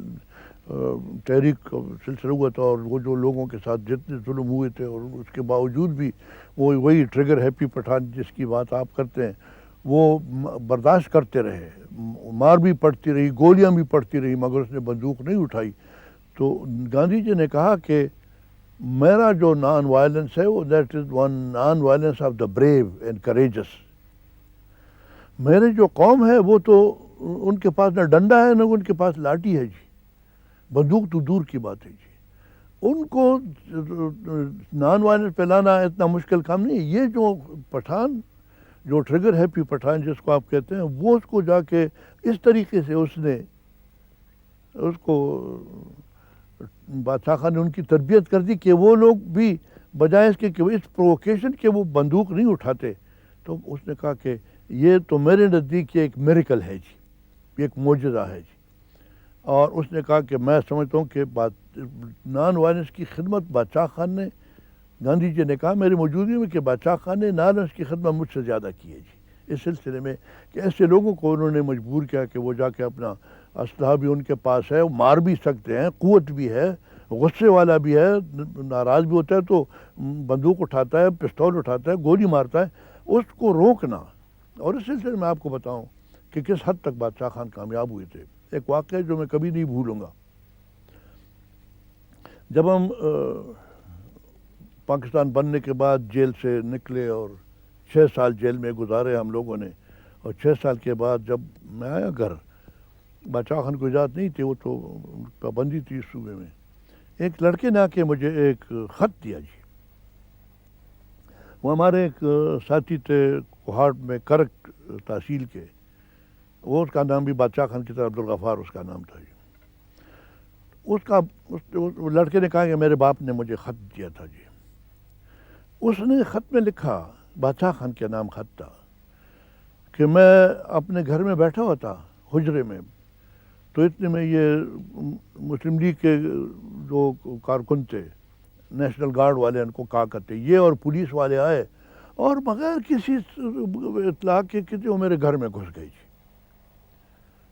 तहरीक सिलसिला हुआ था और वो जो लोगों के साथ जितने जुल्म हुए थे, और उसके बावजूद भी वो वही ट्रिगर हैप्पी पठान जिसकी बात आप करते हैं वो बर्दाश्त करते रहे। मार भी पड़ती रही, गोलियां भी पड़ती रही, मगर उसने बंदूक नहीं उठाई। तो गांधी जी ने कहा कि मेरा जो नॉन वायलेंस है वो that is one non violence of the brave and courageous. मेरे जो कौम है वो तो उनके पास न डंडा है न उनके पास लाठी है जी, बंदूक तो दूर की बात है जी। उनको नॉन वायलेंस फैलाना इतना मुश्किल काम नहीं है। ये जो पठान, जो ट्रिगर हैप्पी पठान जिसको आप कहते हैं, वो उसको जाके इस तरीके से उसने उसको बादशाह खान ने उनकी तरबियत कर दी कि वो लोग भी बजाय इसके कि इस प्रोवोकेशन के वो बंदूक नहीं उठाते। तो उसने कहा कि ये तो मेरे नज़दीक एक मिरेकल है जी, एक मोजज़ा है जी। और उसने कहा कि मैं समझता हूँ कि नॉन वायलेंस की खिदमत बादशाह खान ने, गांधी जी ने कहा मेरी मौजूदगी में कि बादशाह खान ने नॉन वायलेंस की खिदमत मुझसे ज़्यादा की है जी। इस सिलसिले में कि ऐसे लोगों को उन्होंने मजबूर किया कि वो जाके अपना असलहा भी उनके पास है, वो मार भी सकते हैं, क़ुव्वत भी है, गुस्से वाला भी है, नाराज़ भी होता है तो बंदूक उठाता है, पिस्तौल उठाता है, गोली मारता है, उसको रोकना। और इस सिलसिले में आपको बताऊँ कि किस हद तक बादशाह खान कामयाब हुए थे। एक वाक़या जो मैं कभी नहीं भूलूँगा, जब हम पाकिस्तान बनने के बाद जेल से निकले और 6 साल जेल में गुजारे हम लोगों ने, और 6 साल के बाद जब मैं आया घर, बादशाह खान को इजाज़त नहीं थी, वो तो पाबंदी थी इस सूबे में। एक लड़के ने आके मुझे एक ख़त दिया जी। वो हमारे एक साथी थे कोहाट में करक तहसील के, वो उसका नाम भी बादशाह खान की तरह अब्दुल गफ़ार उसका नाम था जी। उस लड़के ने कहा कि मेरे बाप ने मुझे ख़त दिया था जी। उसने ख़त में लिखा, बादशाह खान के नाम ख़त था, कि मैं अपने घर में बैठा हुआ था हुजरे में, तो इतने में ये मुस्लिम लीग के जो कारकुन थे, नेशनल गार्ड वाले उनको कहा करते, ये और पुलिस वाले आए और बगैर किसी इत्तला के वो मेरे घर में घुस गई जी।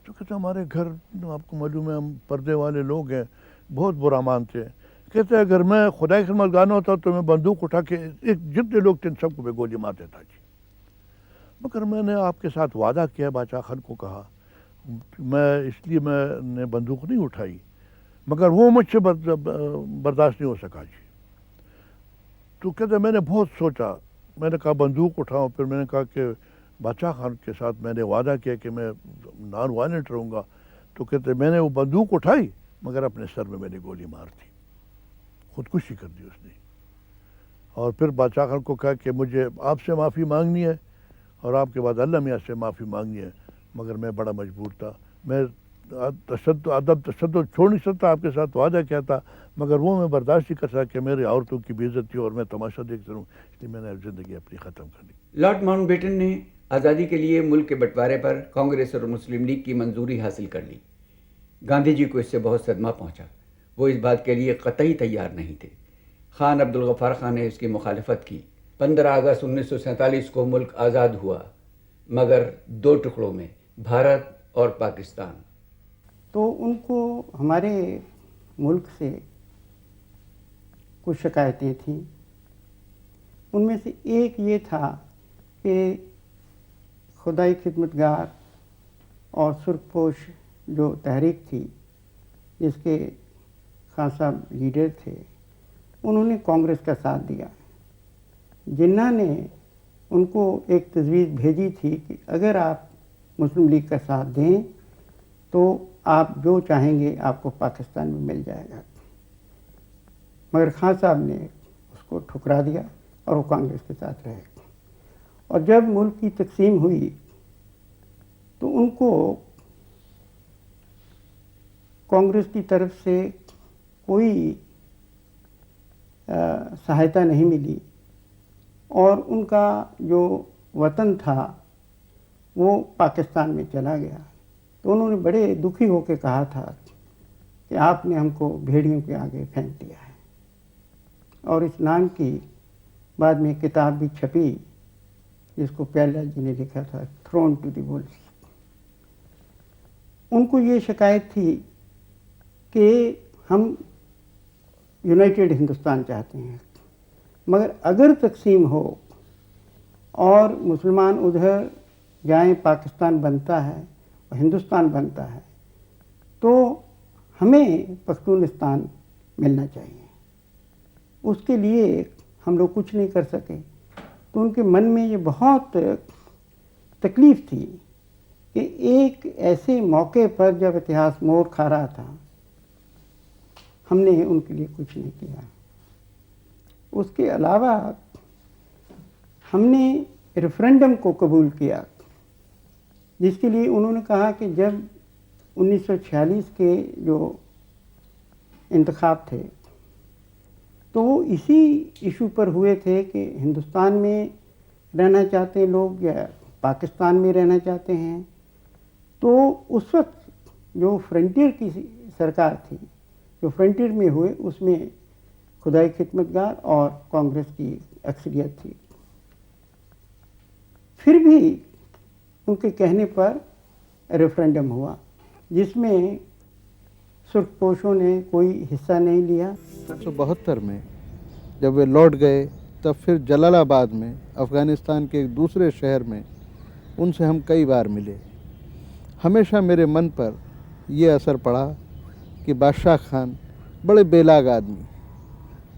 تو کہتے ہمارے گھر آپ کو معلوم ہے ہم پردے والے لوگ ہیں، بہت برا مانتے ہیں. کہتے ہیں اگر میں خدا کی خدمت گار ہوتا تو میں بندوق اٹھا کے جتنے لوگ تھے سب کو میں گولی مار دیتا جی. مگر میں نے آپ کے ساتھ وعدہ کیا، باچا خان کو کہا، میں اس لیے میں نے بندوق نہیں اٹھائی، مگر وہ مجھ سے برداشت نہیں ہو سکا جی. تو کہتے میں نے بہت سوچا، میں نے کہا بندوق اٹھاؤں. پھر میں نے کہا کہ باچا خان کے ساتھ میں نے وعدہ کیا کہ میں نان وائلنٹ رہوں گا. تو کہتے میں نے وہ بندوق اٹھائی مگر اپنے سر میں نے گولی مار دی، خودکشی کر دی اس نے. اور پھر باچا خان کو کہا کہ مجھے آپ سے معافی مانگنی ہے اور آپ کے بعد اللہ میاں سے معافی مانگنی ہے، مگر میں بڑا مجبور تھا، میں تشدد چھوڑ نہیں سکتا، آپ کے ساتھ وعدہ کیا تھا مگر وہ میں برداشت نہیں کر سکا کہ میرے عورتوں کی بے عزتی اور میں تماشا دیکھتا رہوں، اس لیے میں نے زندگی اپنی ختم کر لی. لارڈ ماؤنٹ بیٹن نے آزادی کے لیے ملک کے بٹوارے پر کانگریس اور مسلم لیگ کی منظوری حاصل کر لی. گاندھی جی کو اس سے بہت صدمہ پہنچا، وہ اس بات کے لیے قطعی تیار نہیں تھے. خان عبدالغفار خان نے اس کی مخالفت کی. 15 اگست 1947 کو ملک آزاد ہوا، مگر 2 ٹکڑوں میں، بھارت اور پاکستان. تو ان کو ہمارے ملک سے کچھ شکایتیں تھیں. ان میں سے ایک یہ تھا کہ خدائی خدمت گار اور سرخ پوش جو تحریک تھی جس کے خان صاحب لیڈر تھے، انہوں نے کانگریس کا ساتھ دیا. جناح نے ان کو ایک تجویز بھیجی تھی کہ اگر آپ مسلم لیگ کا ساتھ دیں تو آپ جو چاہیں گے آپ کو پاکستان میں مل جائے گا، مگر خان صاحب نے اس کو ٹھکرا دیا اور وہ کانگریس کے ساتھ رہے. اور جب ملک کی تقسیم ہوئی تو ان کو کانگریس کی طرف سے کوئی سہایتا نہیں ملی اور ان کا جو وطن تھا وہ پاکستان میں چلا گیا. تو انہوں نے بڑے دکھی ہو کے کہا تھا کہ آپ نے ہم کو بھیڑیوں کے آگے پھینک دیا ہے. اور اس نام کی بعد میں کتاب بھی چھپی جس کو پیارے لال جی نے لکھا تھا، تھرون ٹو دی وولفز. ان کو یہ شکایت تھی کہ ہم یونائٹڈ ہندوستان چاہتے ہیں، مگر اگر تقسیم ہو اور مسلمان ادھر جائیں، پاکستان بنتا ہے اور ہندوستان بنتا ہے تو ہمیں پختونستان ملنا چاہیے. اس کے لیے ہم لوگ کچھ نہیں کر سکے. تو ان کے من میں یہ بہت تکلیف تھی کہ ایک ایسے موقع پر جب اتحاد موڑ کھا رہا تھا ہم نے ان کے لیے کچھ نہیں کیا. اس کے علاوہ ہم نے ریفرینڈم کو قبول کیا جس کے لیے انہوں نے کہا کہ جب 1946 کے جو انتخاب تھے تو وہ اسی ایشو پر ہوئے تھے کہ ہندوستان میں رہنا چاہتے ہیں لوگ یا پاکستان میں رہنا چاہتے ہیں. تو اس وقت جو فرنٹیئر کی سرکار تھی، جو فرنٹیئر میں ہوئے، اس میں خدائی خدمت گار اور کانگریس کی اکثریت تھی. پھر بھی ان کے کہنے پر ریفرینڈم ہوا جس میں سرخ پوشوں نے کوئی حصہ نہیں لیا. 1972 میں جب وہ لوٹ گئے تب پھر جلال آباد میں افغانستان کے ایک دوسرے شہر میں ان سے ہم کئی بار ملے. ہمیشہ میرے من پر یہ اثر پڑا کہ بادشاہ خان بڑے بے لاگ آدمی،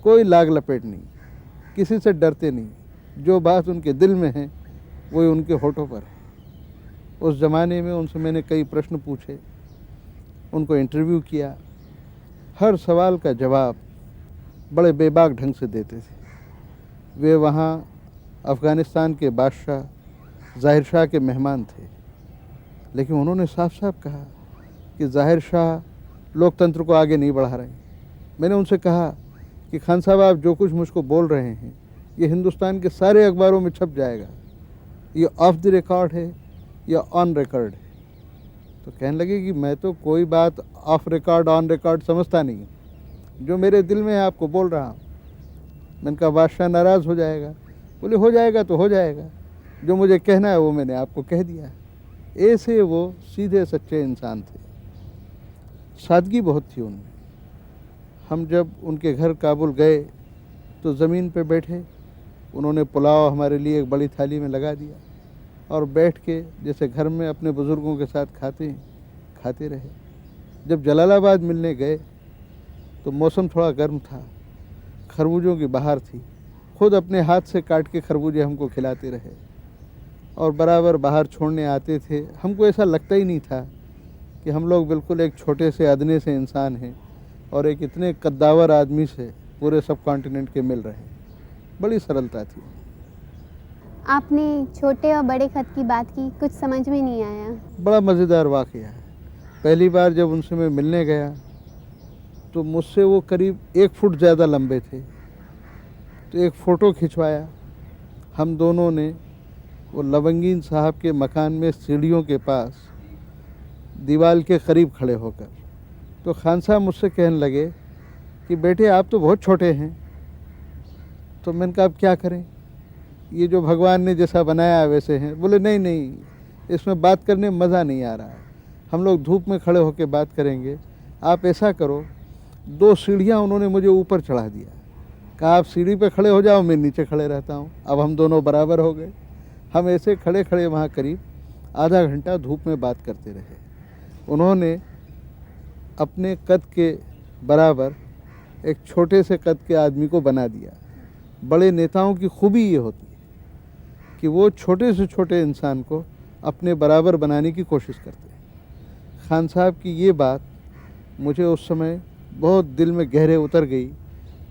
کوئی لاگ لپیٹ نہیں، کسی سے ڈرتے نہیں، جو بات ان کے دل میں ہے وہی ان کے ہونٹوں پر ہے. اس زمانے میں ان سے میں نے کئی پرشن پوچھے، ان کو انٹرویو کیا، ہر سوال کا جواب بڑے بے باک ڈھنگ سے دیتے تھے. وہ وہاں افغانستان کے بادشاہ ظاہر شاہ کے مہمان تھے، لیکن انہوں نے صاف صاف کہا کہ ظاہر شاہ لوک تنتر کو آگے نہیں بڑھا رہے ہیں. میں نے ان سے کہا کہ خان صاحب آپ جو کچھ مجھ کو بول رہے ہیں یہ ہندوستان کے سارے اخباروں میں چھپ جائے گا، یہ آف دی ریکارڈ ہے یا آن ریکارڈ ہے. تو کہنے لگے کہ میں تو کوئی بات آف ریکارڈ آن ریکارڈ سمجھتا نہیں ہوں، جو میرے دل میں ہے آپ کو بول رہا ہوں. میں نے کہا بادشاہ ناراض ہو جائے گا. بولے ہو جائے گا تو ہو جائے گا، جو مجھے کہنا ہے وہ میں نے آپ کو کہہ دیا ہے. ऐसे वो सीधे सच्चे इंसान थे, सादगी बहुत थी उनमें। हम जब उनके घर काबुल गए तो ज़मीन पे बैठे, उन्होंने पुलाव हमारे लिए एक बड़ी थाली में लगा दिया और बैठ के जैसे घर में अपने बुज़ुर्गों के साथ खाते हैं खाते रहे। जब जलालाबाद मिलने गए तो मौसम थोड़ा गर्म था, खरबूजों की बहार थी, खुद अपने हाथ से काट के खरबूजे हमको खिलाते रहे और बराबर बाहर छोड़ने आते थे। हमको ऐसा लगता ही नहीं था कि हम लोग बिल्कुल एक छोटे से अदने से इंसान हैं और एक इतने कद्दावर आदमी से पूरे सब कॉन्टिनेंट के मिल रहे हैं। बड़ी सरलता थी। आपने छोटे और बड़े खत की बात की, कुछ समझ में नहीं आया। बड़ा मज़ेदार वाक़या है। पहली बार जब उनसे मैं मिलने गया तो मुझसे वो करीब 1 फुट ज़्यादा लंबे थे, तो एक फ़ोटो खिंचवाया हम दोनों ने वो लवंगीन साहब के मकान में सीढ़ियों के पास दीवार के करीब खड़े होकर। तो खान साहब मुझसे कहने लगे कि बेटे आप तो बहुत छोटे हैं। तो मैंने कहा अब क्या करें, ये जो भगवान ने जैसा बनाया है वैसे हैं। बोले नहीं नहीं, इसमें बात करने में मज़ा नहीं आ रहा है, हम लोग धूप में खड़े होकर बात करेंगे। आप ऐसा करो, 2 सीढ़ियाँ उन्होंने मुझे ऊपर चढ़ा दिया, कहा आप सीढ़ी पे खड़े हो जाओ, मैं नीचे खड़े रहता हूँ। अब हम दोनों बराबर हो गए। हम ऐसे खड़े खड़े वहाँ करीब आधा घंटा धूप में बात करते रहे। उन्होंने अपने कद के बराबर एक छोटे से कद के आदमी को बना दिया। बड़े नेताओं की खूबी ये होती है कि वो छोटे से छोटे इंसान को अपने बराबर बनाने की कोशिश करते हैं। खान साहब की ये बात मुझे उस समय बहुत दिल में गहरे उतर गई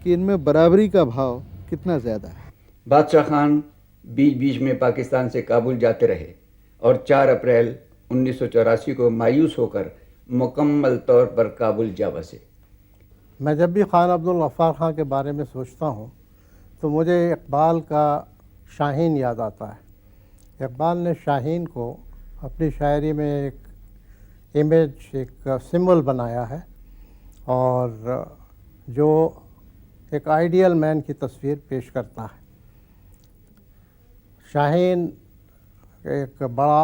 कि इनमें बराबरी का भाव कितना ज़्यादा है। बादशाह खान बीच बीच में पाकिस्तान से काबुल जाते रहे और 4 अप्रैल 1984 को मायूस होकर मुकम्मल तौर पर काबुल जा बसे। मैं जब भी खान अब्दुल गफ्फार खान के बारे में सोचता हूँ तो मुझे इकबाल का शाहीन याद आता है। इकबाल ने शाहीन को अपनी शायरी में एक इमेज, एक सिंबल बनाया है और जो एक आइडियल मैन की तस्वीर पेश करता है। शाहीन एक बड़ा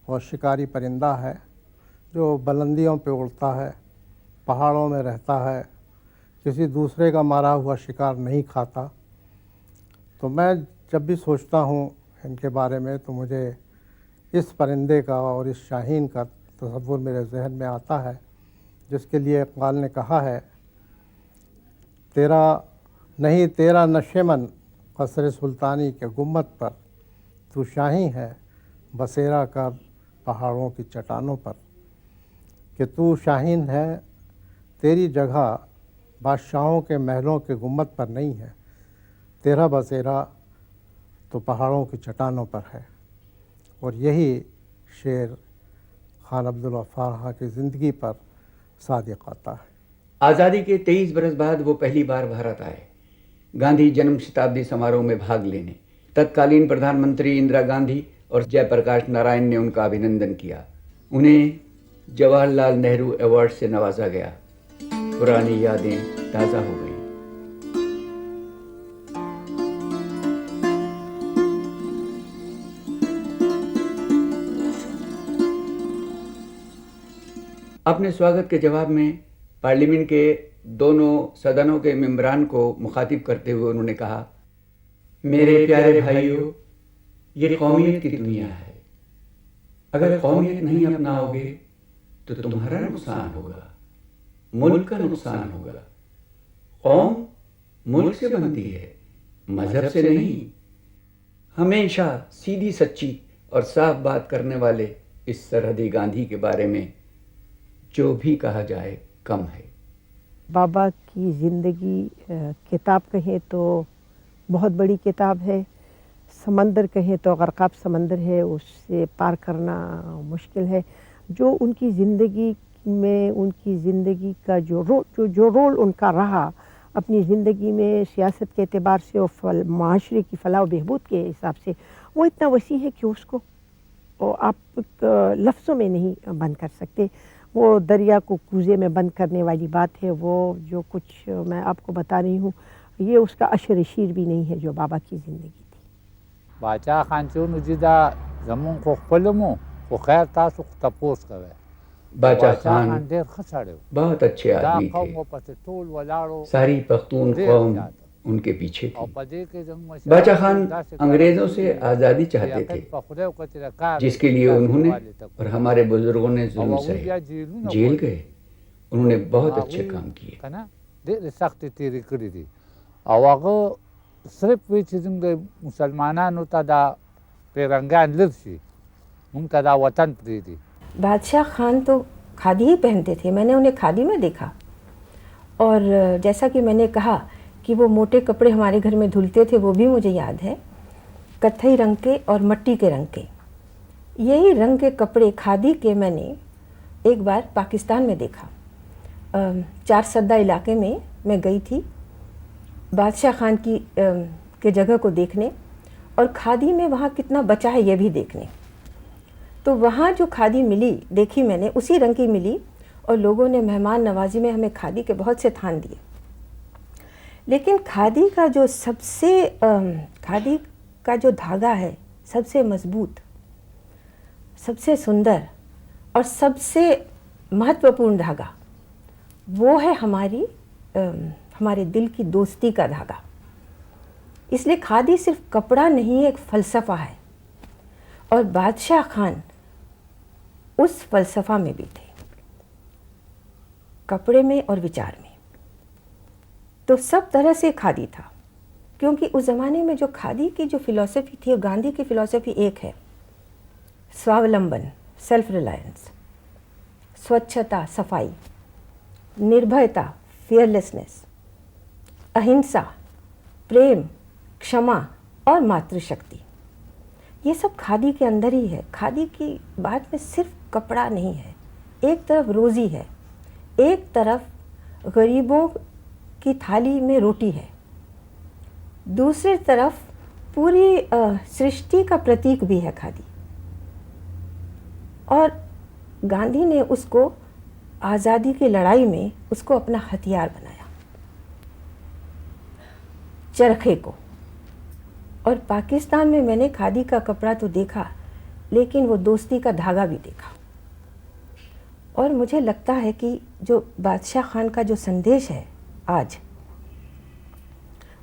और शिकारी परिंदा है जो बुलंदियों पे उड़ता है, पहाड़ों में रहता है, किसी दूसरे का मारा हुआ शिकार नहीं खाता। तो मैं जब भी सोचता हूँ इनके बारे में तो मुझे इस परिंदे का और इस शाहीन का तस्वुर मेरे जहन में आता है, जिसके लिए इकबाल ने कहा है, तेरा नशेमन कसर सुल्तानी के गुम्मत पर, तू शाही है बसेरा कर पहाड़ों की चट्टानों पर। कि तू शाहीन है, तेरी जगह बादशाहों के महलों के गुम्मत पर नहीं है, तेरा बसेरा तो पहाड़ों की चट्टानों पर है। और यही शेर खान अब्दुल गफ्फार खान की ज़िंदगी पर सादिक आता है। आज़ादी के 23 बरस बाद वो पहली बार भारत आए, गांधी जन्म शताब्दी समारोह में भाग लेने। तत्कालीन प्रधानमंत्री इंदिरा गांधी और जयप्रकाश नारायण ने उनका अभिनंदन किया। उन्हें जवाहरलाल नेहरू अवार्ड से नवाजा गया। पुरानी यादें ताज़ा हो गई। अपने स्वागत के जवाब में पार्लियामेंट के दोनों सदनों के मेंबरान को मुखातिब करते हुए उन्होंने कहा, मेरे प्यारे भाइयों, ये कौमियत की दुनिया है। अगर कौमियत नहीं अपनाओगे तो तुम्हारा नुकसान होगा, मुल्क का नुकसान होगा। कौम मुल्क से बनती है, मजहब से नहीं। हमेशा सीधी सच्ची और साफ बात करने वाले इस सरहदी गांधी के बारे में जो भी कहा जाए कम है। बाबा की ज़िंदगी किताब कहें तो बहुत बड़ी किताब है, समंदर कहें तो गर्काब समंदर है, उससे पार करना मुश्किल है। जो उनकी ज़िंदगी में, उनकी ज़िंदगी का जो रोल उनका रहा अपनी ज़िंदगी में सियासत के एतबार से और माशरे की फलाह व बहबूद के हिसाब से, वो इतना वसी है कि उसको आप लफ्ज़ों में नहीं बंद कर सकते। वो दरिया को कूजे में बंद करने वाली बात है। वो जो कुछ मैं आपको बता रही हूँ, ये उसका अशर शीर भी नहीं है जो बाबा की ज़िंदगी थी। बादशाह खान चो नुजिदा जमुन को खपलमो خو خیر تاسو تپوس کوئ. باچا خان ډېر ښه سړی و. بہت اچھے دا آدمی قوم تھے. ورپسې ټول ولاړو. ساری پختون ډېر قوم زیات. ان کے پیچھے او تھی. په دې کې زموږ مشران باچا خان داسې کار انگریزوں کوي سے چې آزادی چاہتے یقین تھے، په خدای وکړه چې دا کار جس کے لیے داسې انہوں نے والي ته اور ہمارے بزرگوں نے او ظلم هغوی سہے، بیا جیلونه جیل غواړي. گئے. انہوں نے بہت اچھے هغوی کام کیے. که نه ډېرې سختې تېرې کړي دي او هغه صرف وی چې زموږ د مسلمانانو ته دا پیرنګان لر شي، موږ ته دا وطن پرېږدي. बादशाह खान तो खादी ही पहनते थे, मैंने उन्हें खादी में देखा. और जैसा कि मैंने कहा कि वो मोटे कपड़े हमारे घर में धुलते थे, वो भी मुझे याद है, कत्थई रंग के और मट्टी के रंग के. यही रंग के कपड़े खादी के मैंने एक बार पाकिस्तान में देखा. चार सद्दा इलाके में मैं गई थी बादशाह खान की के जगह को देखने, और खादी में वहाँ कितना बचा है ये भी देखने. तो वहाँ जो खादी मिली देखी मैंने, उसी रंग की मिली, और लोगों ने मेहमान नवाजी में हमें खादी के बहुत से थान दिए. लेकिन खादी का जो खादी का जो धागा है सबसे मजबूत, सबसे सुंदर और सबसे महत्वपूर्ण धागा, वो है हमारे दिल की दोस्ती का धागा. इसलिए खादी सिर्फ कपड़ा नहीं है, एक फ़लसफ़ा है. और बादशाह खान उस फ़लसफ़ा में भी थे, कपड़े में और विचार में. तो सब तरह से खादी था, क्योंकि उस ज़माने में जो खादी की जो फ़िलॉसफ़ी थी और गांधी की फ़िलॉसफ़ी एक है, स्वावलंबन, सेल्फ रिलायंस, स्वच्छता, सफाई, निर्भयता, फियरलेसनेस, अहिंसा, प्रेम, क्षमा और मातृशक्ति. ये सब खादी के अंदर ही है. खादी की बात में सिर्फ कपड़ा नहीं है, एक तरफ रोज़ी है, एक तरफ गरीबों की थाली में रोटी है, दूसरी तरफ पूरी सृष्टि का प्रतीक भी है खादी. और गांधी ने उसको आज़ादी की लड़ाई में उसको अपना हथियार बनाया, चरखे को. और पाकिस्तान में मैंने खादी का कपड़ा तो देखा, लेकिन वो दोस्ती का धागा भी देखा. और मुझे लगता है कि जो बादशाह खान का जो संदेश है आज,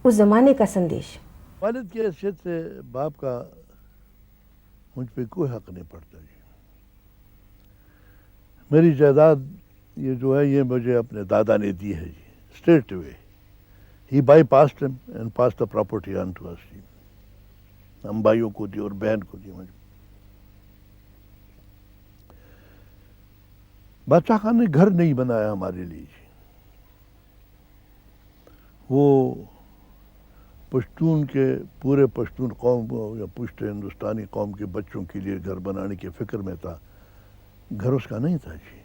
उस ज़माने का संदेश. वालिद की हैसियत से बाप का मुझ पे कोई हक नहीं पड़ता जी. मेरी जायदाद ये जो है ये मुझे अपने दादा ने दी है जी, straight away. He bypassed him and passed the property on to us जी. हम भाइयों को दी और बहन को दी मुझे. बादशाह खान ने घर नहीं बनाया हमारे लिए जी. वो पश्तून के पूरे पश्तून कौम या पुश्त हिंदुस्तानी कौम के बच्चों के लिए घर बनाने की फ़िक्र में था. घर उसका नहीं था जी.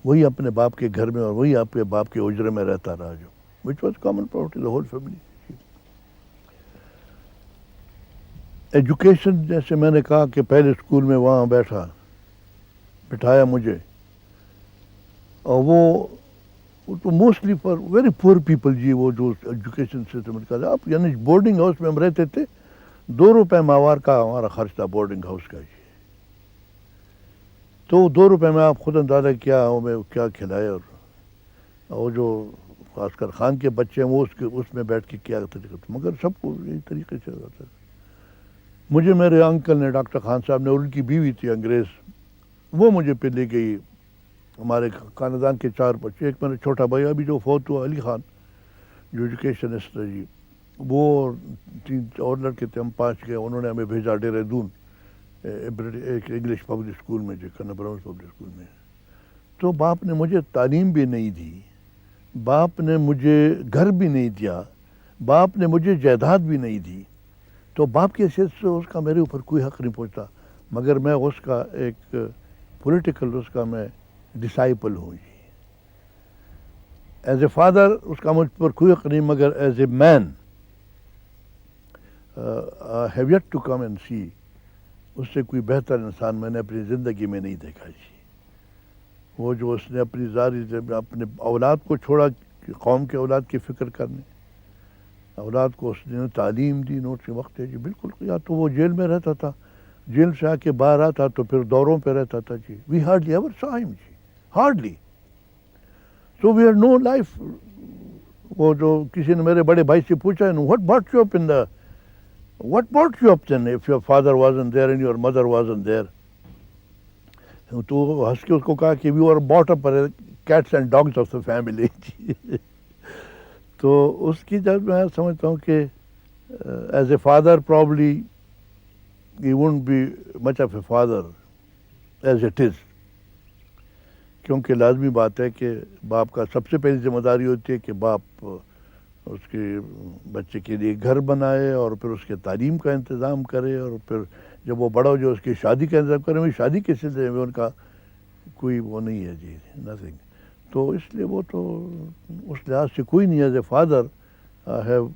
वही अपने बाप के घर में और वही आपके बाप के उजरे में रहता रहा, जो which was common property the whole family. Education, जैसे मैंने कहा कि पहले स्कूल में वहाँ बिठाया मुझे, और वो तो mostly for very poor people जी. वो जो एजुकेशन सिस्टम का आप यानी बोर्डिंग हाउस में हम रहते थे, 2 रुपये माहवार का हमारा खर्च था बोर्डिंग हाउस का जी. तो 2 रुपये में आप खुद अंदाज़ा क्या हमें क्या खिलाए. और जो खासकर खान के बच्चे हैं वो उसमें बैठ के क्या तरीका था, मगर सबको यही तरीके से होता था. मुझे मेरे अंकल ने, डॉक्टर खान साहब ने, और उनकी बीवी थी अंग्रेज़, वो मुझे पे ले गई. हमारे ख़ानदान के 4 बच्चे, एक मेरा छोटा भाई अभी जो फौत हुआ अली खान, जो एजुकेशनिस्ट है जी, वो 3 और लड़के थे. हम 5 गए. उन्होंने हमें भेजा देहरादून एक इंग्लिश पब्लिक स्कूल में, जो कर्नल ब्राउन पब्लिक स्कूल में. तो बाप ने मुझे तालीम भी नहीं दी, बाप ने मुझे घर भी नहीं दिया, बाप ने मुझे जायदाद भी नहीं दी. तो बाप की हैसियत से उसका मेरे ऊपर कोई हक़ नहीं पहुँचता, मगर मैं उसका एक पॉलिटिकल उसका मैं डिसाइपल हूँ जी. एज ए फादर उसका मुझ पर कोई हक़ नहीं, मगर as a man have yet to come and see. उससे कोई बेहतर इंसान मैंने अपनी ज़िंदगी में नहीं देखा जी. वो जो उसने अपने औलाद को छोड़ा, कौम के औलाद की फ़िक्र करने, औलाद को उसने तालीम दी. नोट के वक्त है जी, बिल्कुल. या तो वो जेल में रहता था जेल से आके बाहर आता तो फिर दौरों पे रहता था जी. We hardly ever saw him ji, hardly. So we had no life. वो जो किसी ने मेरे बड़े भाई से पूछा, what brought you up in the, what brought you up then if your father wasn't there and your mother wasn't there? तो हंस के उसको कहा कि we were brought up by cats and dogs of the family. तो उसकी जब मैं समझता हूँ कि as a father probably he wouldn't be much of a father as it is. क्योंकि लाजमी बात है कि बाप का सबसे पहली जिम्मेदारी होती है कि बाप उसके बच्चे के लिए घर बनाए और फिर उसके तालीम का इंतज़ाम करे और फिर जब वो बड़ा हो जाए उसकी शादी का इंतज़ाम करे. वही शादी के सिलसिले में उनका कोई वो नहीं है जी, नथिंग. तो इसलिए वो तो उस लिहाज से कोई नहीं. As a father I have,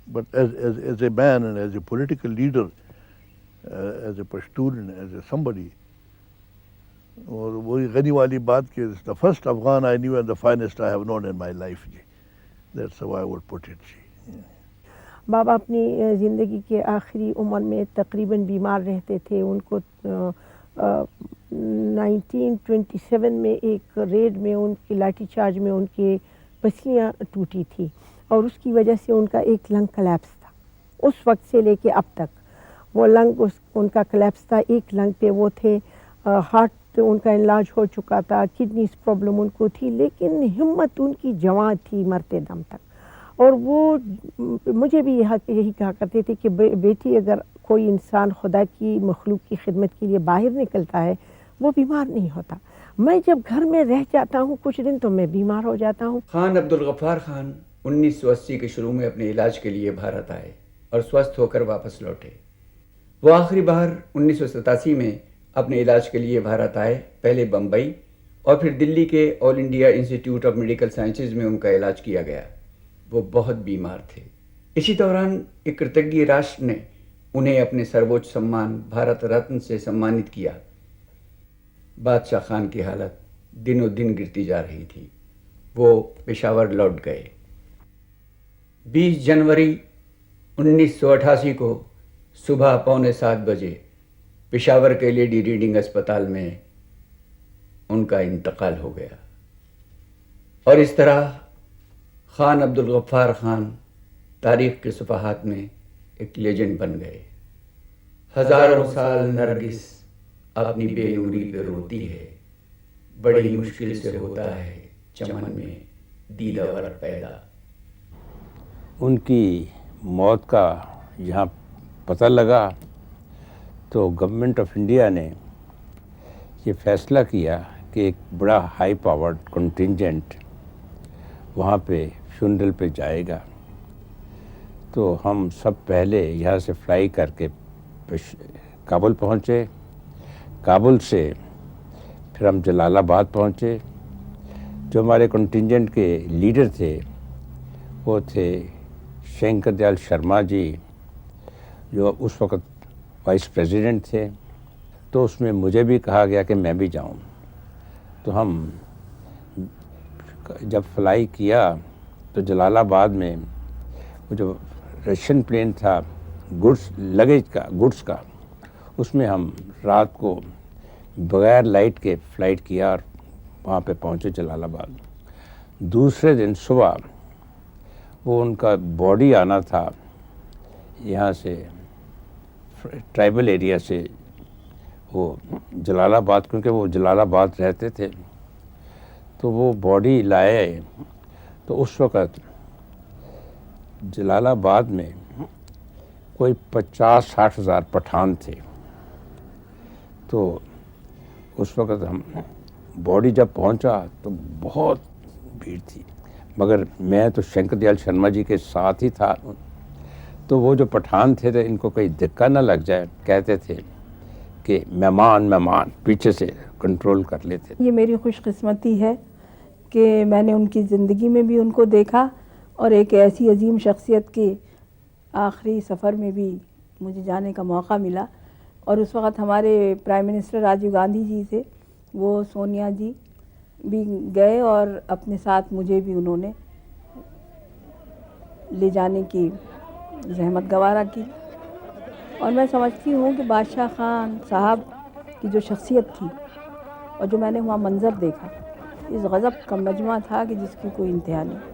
but as a man and as a political leader, as a Pashtun, as a somebody. और वही गनी वाली बात कि the first Afghan I knew and the finest I have known in my life जी. That's how I would put it जी. बाबा अपनी ज़िंदगी के आखिरी उम्र में तकरीबन बीमार रहते थे. उनको 1927 में एक रेड में उनकी लाठी चार्ज में उनके पसलियाँ टूटी थी और उसकी वजह से उनका एक लंग कलैप्स था. उस वक्त से लेके अब तक वो लंग उनका कलैप्स था. एक लंग पे वो थे. हार्ट उनका इलाज हो चुका था, किडनीज प्रॉब्लम उनको थी, लेकिन हिम्मत उनकी जवां थी मरते दम तक. और वो मुझे भी यही कहा करते थे कि बेटी अगर कोई इंसान खुदा की मखलूक की खिदमत के लिए बाहर निकलता है वो बीमार नहीं होता. मैं जब घर में रह जाता हूँ कुछ दिन तो मैं बीमार हो जाता हूँ. खान अब्दुल गफ्फार खान 1980 के शुरू में अपने इलाज के लिए भारत आए और स्वस्थ होकर वापस लौटे. वो आखिरी बार 1987 में अपने इलाज के लिए भारत आए, पहले बम्बई और फिर दिल्ली के all India institute of medical sciences में उनका इलाज किया गया. वो बहुत बीमार थे. इसी दौरान एक कृतज्ञ राष्ट्र ने उन्हें अपने सर्वोच्च सम्मान भारत रत्न से सम्मानित किया. बादशाह खान की हालत दिनों दिन गिरती जा रही थी. वो पेशावर लौट गए. 20 जनवरी 1988 को सुबह 6:45 बजे पेशावर के लेडी रीडिंग अस्पताल में उनका इंतकाल हो गया. और इस तरह खान अब्दुल गफ्फार खान तारीख़ के सफ़हात में एक लेजेंड बन गए. हज़ारों साल नरगिस अपनी बेनूरी पे रोती है, बड़ी मुश्किल से होता है चमन में दीदावर पैदा. उनकी मौत का यहाँ पता लगा तो गवर्नमेंट ऑफ इंडिया ने ये फैसला किया कि एक बड़ा हाई पावर्ड कंटिंजेंट वहाँ पे फ्यूनरल पे जाएगा. तो हम सब पहले यहाँ से फ्लाई करके काबुल पहुँचे. काबुल से फिर हम जलालाबाद पहुँचे. जो हमारे कंटिंजेंट के लीडर थे वो थे शंकर दयाल शर्मा जी, जो उस वक़्त वाइस प्रेसिडेंट थे. तो उसमें मुझे भी कहा गया कि मैं भी जाऊं. तो हम जब फ्लाई किया तो जलालाबाद में वो जो रशियन प्लेन था गुड्स लगेज का, गुड्स का, उसमें हम रात को बगैर लाइट के फ़्लाइट किया और वहाँ पे पहुँचे जलालाबाद. दूसरे दिन सुबह वो उनका बॉडी आना था यहाँ से ट्राइबल एरिया से, वो जलालाबाद, क्योंकि वो जलालाबाद रहते थे. तो वो बॉडी लाए तो उस वक़्त जलालाबाद में कोई 50-60 हज़ार पठान थे. तो उस वक़्त हम बॉडी जब पहुंचा तो बहुत भीड़ थी, मगर मैं तो शंकर दयाल शर्मा जी के साथ ही था. तो वो जो पठान थे तो इनको कहीं धक्का ना लग जाए, कहते थे कि मेहमान पीछे से कंट्रोल कर लेते. ये मेरी खुशकिस्मती है कि मैंने उनकी ज़िंदगी में भी उनको देखा और एक ऐसी अजीम शख्सियत के आखिरी सफ़र में भी मुझे जाने का मौका मिला. और उस वक़्त हमारे प्राइम मिनिस्टर राजीव गांधी जी थे, वो सोनिया जी भी गए और अपने साथ मुझे भी उन्होंने ले जाने की जहमत गवारा की. اور میں سمجھتی ہوں کہ بادشاہ خان صاحب کی جو شخصیت تھی اور جو میں نے وہاں منظر دیکھا، اس غضب کا مجمع تھا کہ جس کی کوئی انتہا نہیں.